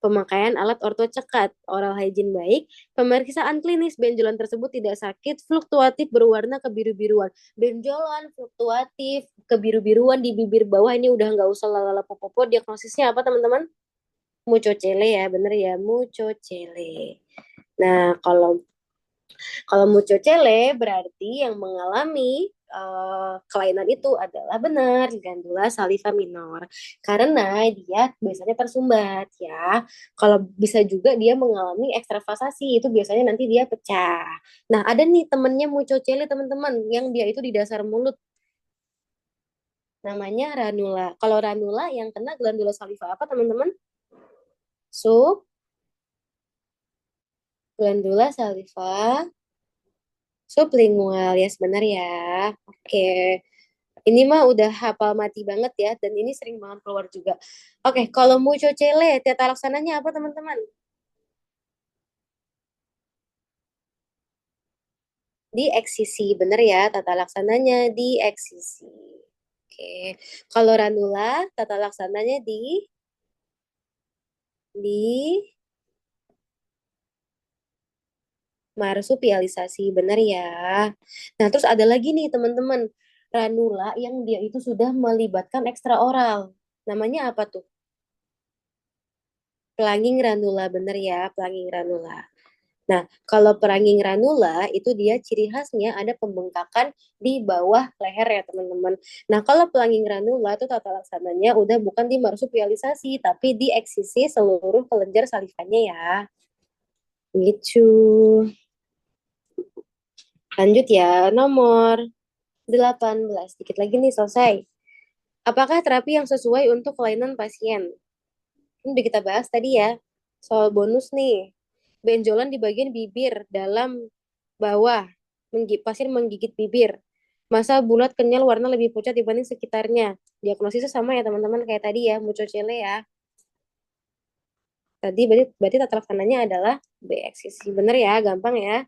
pemakaian alat ortocekat, oral hygiene baik, pemeriksaan klinis benjolan tersebut tidak sakit, fluktuatif berwarna kebiru-biruan. Benjolan fluktuatif kebiru-biruan di bibir bawah ini udah nggak usah lalala popopo. Diagnosisnya apa teman-teman? Mucocele ya, bener ya, mucocele. Nah, kalau kalau mucocele berarti yang mengalami kelainan itu adalah benar glandula saliva minor karena dia biasanya tersumbat ya. Kalau bisa juga dia mengalami ekstravasasi itu biasanya nanti dia pecah. Nah, ada nih temennya mucocele teman-teman yang dia itu di dasar mulut namanya ranula. Kalau ranula yang kena glandula saliva apa teman-teman? So, glandula saliva sublingual ya sebenarnya ya. Oke. Ini mah udah hafal mati banget ya, dan ini sering banget keluar juga. Oke, kalau mucocele, tata laksananya apa teman-teman? Di eksisi, bener ya, tata laksananya di eksisi. Oke, kalau ranula, tata laksananya di marsupialisasi, bener ya. Nah, terus ada lagi nih teman-teman, ranula yang dia itu sudah melibatkan ekstraoral. Namanya apa tuh? Pelanging ranula, bener ya, pelanging ranula. Nah, kalau peranging granula itu dia ciri khasnya ada pembengkakan di bawah leher ya teman-teman. Nah, kalau pelanging granula itu tata laksananya udah bukan di marsupialisasi tapi di eksisi seluruh kelenjar salivanya ya. Gitu. Lanjut ya, nomor 18. Dikit lagi nih selesai. Apakah terapi yang sesuai untuk kelainan pasien? Ini udah kita bahas tadi ya. Soal bonus nih. Benjolan di bagian bibir dalam bawah. Pasien menggigit bibir. Masa bulat kenyal warna lebih pucat dibanding sekitarnya. Diagnosisnya sama ya teman-teman kayak tadi ya, mucocele ya. Tadi berarti tata laksananya adalah B eksisi. Bener ya, gampang ya.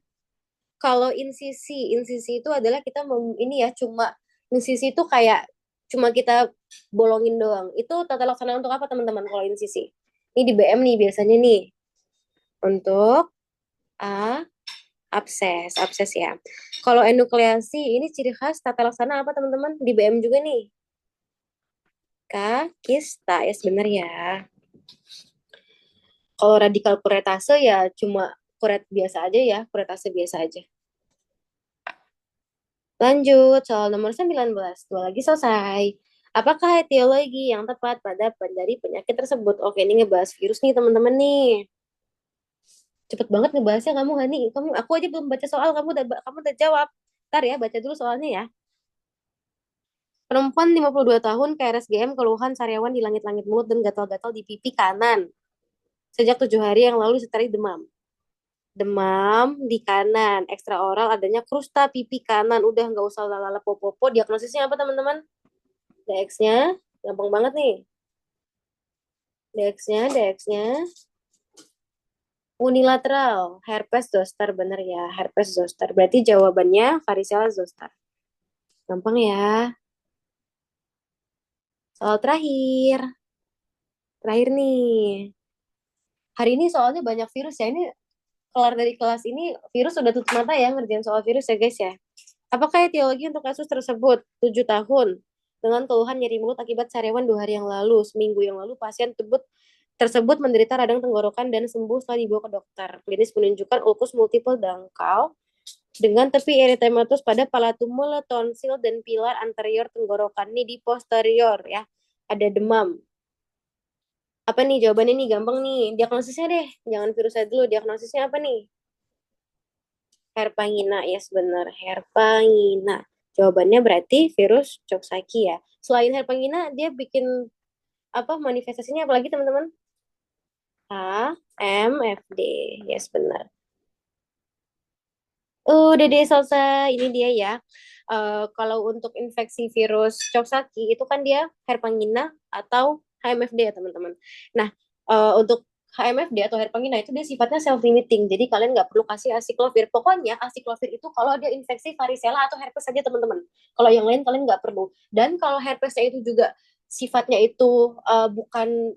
Kalau insisi itu adalah kita ini ya cuma insisi itu kayak cuma kita bolongin doang. Itu tata laksana untuk apa teman-teman kalau insisi? Ini di BM nih biasanya nih untuk A abses ya. Kalau enukleasi ini ciri khas tata laksana apa teman-teman? Di BM juga nih. K kista ya sebenarnya ya. Kalau radikal kuretase ya cuma kuret biasa aja ya, kuretase biasa aja. Lanjut, soal nomor 19. Dua lagi selesai. Apakah etiologi yang tepat dari penyakit tersebut? Oke, ini ngebahas virus nih teman-teman nih. Cepet banget ngebahasnya kamu Hani. Aku aja belum baca soal, kamu udah jawab. Ntar ya, baca dulu soalnya ya. Perempuan 52 tahun KRSGM keluhan sariawan di langit-langit mulut dan gatal-gatal di pipi kanan. Sejak 7 hari yang lalu disertai demam. Demam di kanan, ekstra oral adanya krusta pipi kanan. Udah nggak usah lalala popopo. Diagnosisnya apa teman-teman? DX-nya, gampang banget nih. DX-nya unilateral, herpes zoster, bener ya, herpes zoster. Berarti jawabannya varicella zoster. Gampang ya. Soal terakhir nih. Hari ini soalnya banyak virus ya. Ini kelar dari kelas ini virus sudah tutup mata ya ngerjain soal virus ya guys ya. Apakah etiologi untuk kasus tersebut? 7 tahun dengan keluhan nyeri mulut akibat sariawan 2 hari yang lalu. Seminggu yang lalu pasien tersebut menderita radang tenggorokan dan sembuh setelah dibawa ke dokter. Klinis menunjukkan ulkus multiple dangkal dengan tepi erythematus pada palatum tonsil dan pilar anterior tenggorokan ini di posterior ya. Ada demam. Apa nih jawabannya nih gampang nih. Diagnosisnya deh. Jangan virus aja dulu. Diagnosisnya apa nih? Herpangina, yes benar, Herpangina. Jawabannya berarti virus Coxsackie ya. Selain Herpangina, dia bikin apa manifestasinya apalagi teman-teman? HMFD, yes benar. Udah deh selesai. Ini dia ya. Kalau untuk infeksi virus Coxsackie itu kan dia Herpangina atau HMFD ya teman-teman. Nah, untuk HMFD atau Herpangina itu dia sifatnya self limiting. Jadi kalian nggak perlu kasih asiklovir. Pokoknya asiklovir itu kalau dia infeksi varicella atau herpes saja teman-teman. Kalau yang lain kalian nggak perlu. Dan kalau herpesnya itu juga sifatnya itu bukan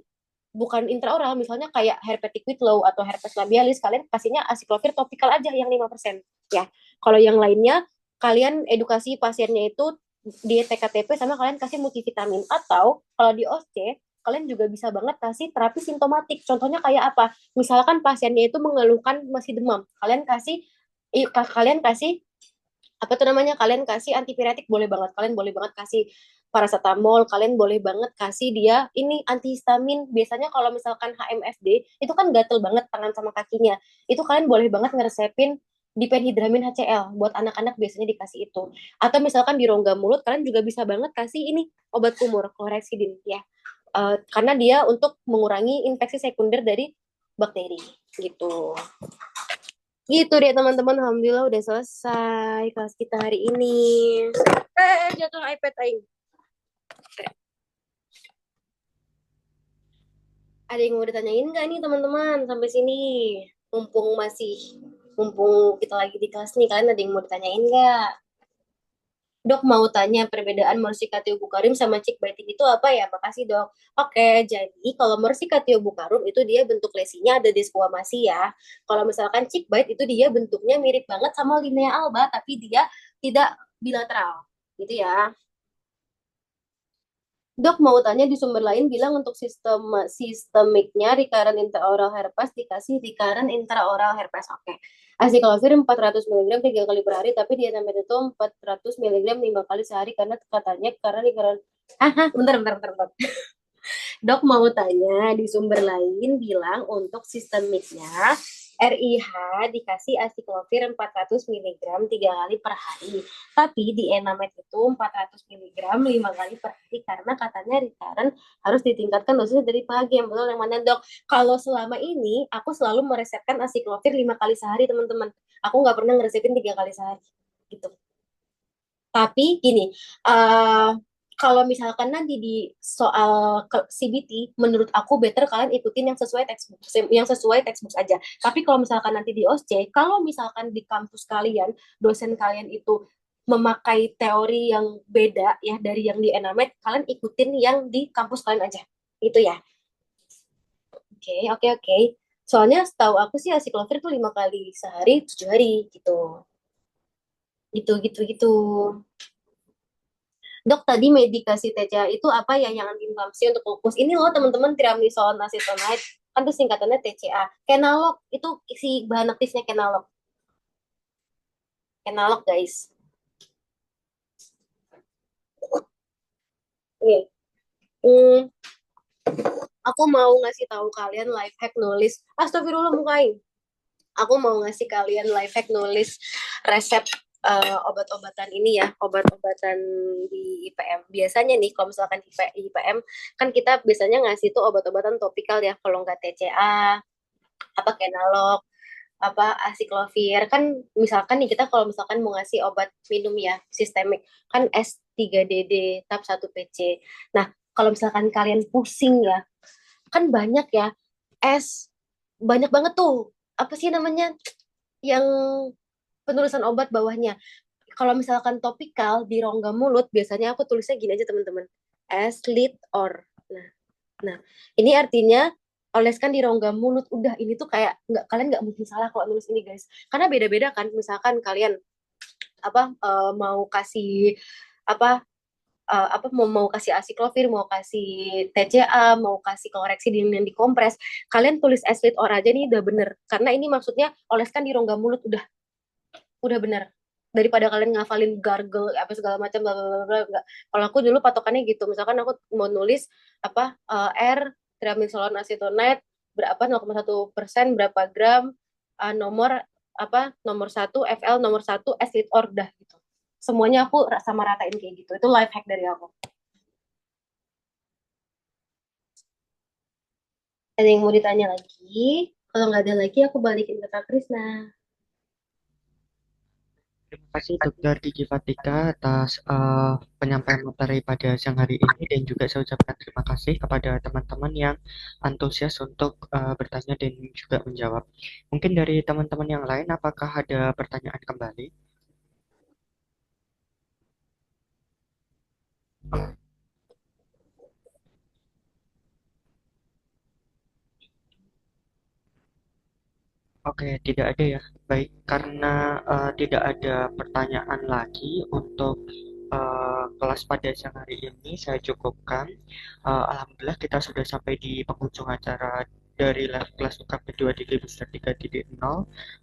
bukan intraoral, misalnya kayak herpetic whitlow atau herpes labialis, kalian kasihnya acyclovir topikal aja yang 5%. Ya. Kalau yang lainnya, kalian edukasi pasiennya itu di TKTP sama kalian kasih multivitamin. Atau kalau di OSC, kalian juga bisa banget kasih terapi simptomatik. Contohnya kayak apa? Misalkan pasiennya itu mengeluhkan masih demam. Kalian kasih apa tuh namanya, kalian kasih antipiretik boleh banget, kalian boleh banget kasih paracetamol, kalian boleh banget kasih dia ini antihistamin. Biasanya kalau misalkan HMFD itu kan gatel banget tangan sama kakinya, itu kalian boleh banget ngeresepin diphenhidramin HCl buat anak-anak, biasanya dikasih itu. Atau misalkan di rongga mulut, kalian juga bisa banget kasih ini obat kumur chlorhexidine ya. Karena dia untuk mengurangi infeksi sekunder dari bakteri gitu. Gitu deh teman-teman, alhamdulillah udah selesai kelas kita hari ini. Jatuh iPad aing. Ada yang mau ditanyain nggak nih teman-teman sampai sini? Mumpung masih, mumpung kita lagi di kelas nih, kalian ada yang mau ditanyain nggak? Dok mau tanya perbedaan Morsicatio bucarum sama Chick biting itu apa ya? Makasih dok. Oke, jadi kalau Morsicatio bucarum itu dia bentuk lesinya ada desquamasi ya. Kalau misalkan Chick bite itu dia bentuknya mirip banget sama linea alba, tapi dia tidak bilateral. Gitu ya. Dok mau tanya di sumber lain bilang untuk sistemiknya recurrent intraoral herpes dikasih recurrent intraoral herpes. Oke. Acyclovir 400 mg 3 kali per hari, tapi dietamaid itu 400 mg 5 kali sehari karena katanya karena recurrent. Bentar, bentar, bentar, bentar. Dok mau tanya di sumber lain bilang untuk sistemiknya RIH dikasih acyclovir 400 mg 3 kali per hari. Tapi di Enamed itu 400 mg 5 kali per hari karena katanya recurrent harus ditingkatkan dosisnya dari pagi. Yang betul yang mana dok? Kalau selama ini aku selalu meresepkan acyclovir 5 kali sehari teman-teman. Aku nggak pernah ngeresepin 3 kali sehari. Gitu. Tapi gini, uh, kalau misalkan nanti di soal CBT, menurut aku better kalian ikutin yang sesuai textbook aja. Tapi kalau misalkan nanti di OSC, kalau misalkan di kampus kalian, dosen kalian itu memakai teori yang beda ya dari yang di Enamed, kalian ikutin yang di kampus kalian aja. Itu ya. Oke, oke, oke. Soalnya setahu aku sih acyclovir tuh 5 kali sehari, 7 hari gitu. Gitu, gitu, gitu. Dok, tadi medikasi TCA itu apa ya yang antiinflamasi untuk lupus? Ini loh teman-teman, triamcinolone acetonide. Kan itu singkatannya TCA. Kenalog, itu isi bahan aktifnya kenalog. Kenalog, guys. Oke. Hmm, aku mau ngasih tahu kalian life hack nulis. Astagfirullah mukain. Aku mau ngasih kalian life hack nulis resep obat-obatan ini ya, obat-obatan di IPM. Biasanya nih, kalau misalkan di IPM, kan kita biasanya ngasih tuh obat-obatan topikal ya, kalau nggak TCA, apa kenalog, apa asiklovir. Kan misalkan nih kita kalau misalkan mau ngasih obat minum ya, sistemik, kan S3DD, TAP 1PC. Nah, kalau misalkan kalian pusing ya, kan banyak ya, S, banyak banget tuh, apa sih namanya, yang penulisan obat bawahnya. Kalau misalkan topikal di rongga mulut, biasanya aku tulisnya gini aja teman-teman. As lit or. Nah, nah, ini artinya oleskan di rongga mulut. Udah, ini tuh kayak nggak, kalian nggak mungkin salah kalau nulis ini guys. Karena beda-beda kan. Misalkan kalian mau kasih apa mau kasih asiklovir, mau kasih TCA, mau kasih koreksi yang dikompres, kalian tulis as lit or aja nih udah bener. Karena ini maksudnya oleskan di rongga mulut, udah benar, daripada kalian ngafalin gargle apa segala macam bla bla bla bla. Kalau aku dulu patokannya gitu, misalkan aku mau nulis R triamcinolone acetonide berapa 0,1% berapa gram, nomor nomor 1 FL nomor 1 S-lit ordah gitu, semuanya aku sama ratain kayak gitu. Itu life hack dari aku. Ada yang mau ditanya lagi? Kalau nggak ada lagi aku balikin ke Kak Krisna. Terima kasih Dokter Diki Fatika atas penyampaian materi pada siang hari ini dan juga saya ucapkan terima kasih kepada teman-teman yang antusias untuk bertanya dan juga menjawab. Mungkin dari teman-teman yang lain, apakah ada pertanyaan kembali? Oke, tidak ada ya. Baik, karena tidak ada pertanyaan lagi untuk kelas pada siang hari ini, saya cukupkan. Alhamdulillah kita sudah sampai di penghujung acara dari live kelas UKAP kedua di Booster 3.0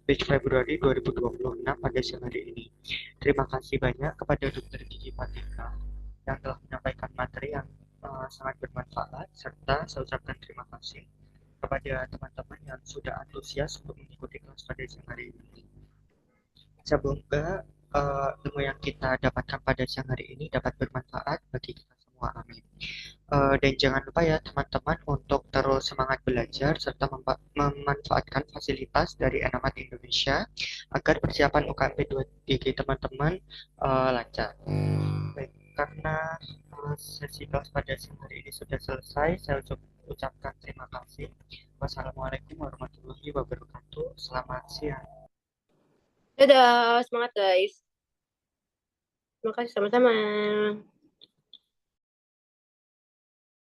batch Februari 2026 pada siang hari ini. Terima kasih banyak kepada Dr. Gigi Patika yang telah menyampaikan materi yang sangat bermanfaat, serta saya ucapkan terima kasih kepada teman-teman yang sudah antusias untuk mengikuti kelas pada siang hari ini. Semoga ilmu yang kita dapatkan pada siang hari ini dapat bermanfaat bagi kita semua. Amin. Dan jangan lupa ya teman-teman untuk terus semangat belajar serta memanfaatkan fasilitas dari Enamat Indonesia agar persiapan UKMP 2 teman-teman lancar. Baik, karena sesi kelas pada siang hari ini sudah selesai, saya ucapkan terima kasih. Wassalamualaikum warahmatullahi wabarakatuh. Selamat siang. Dadah, semangat guys. Terima kasih sama-sama.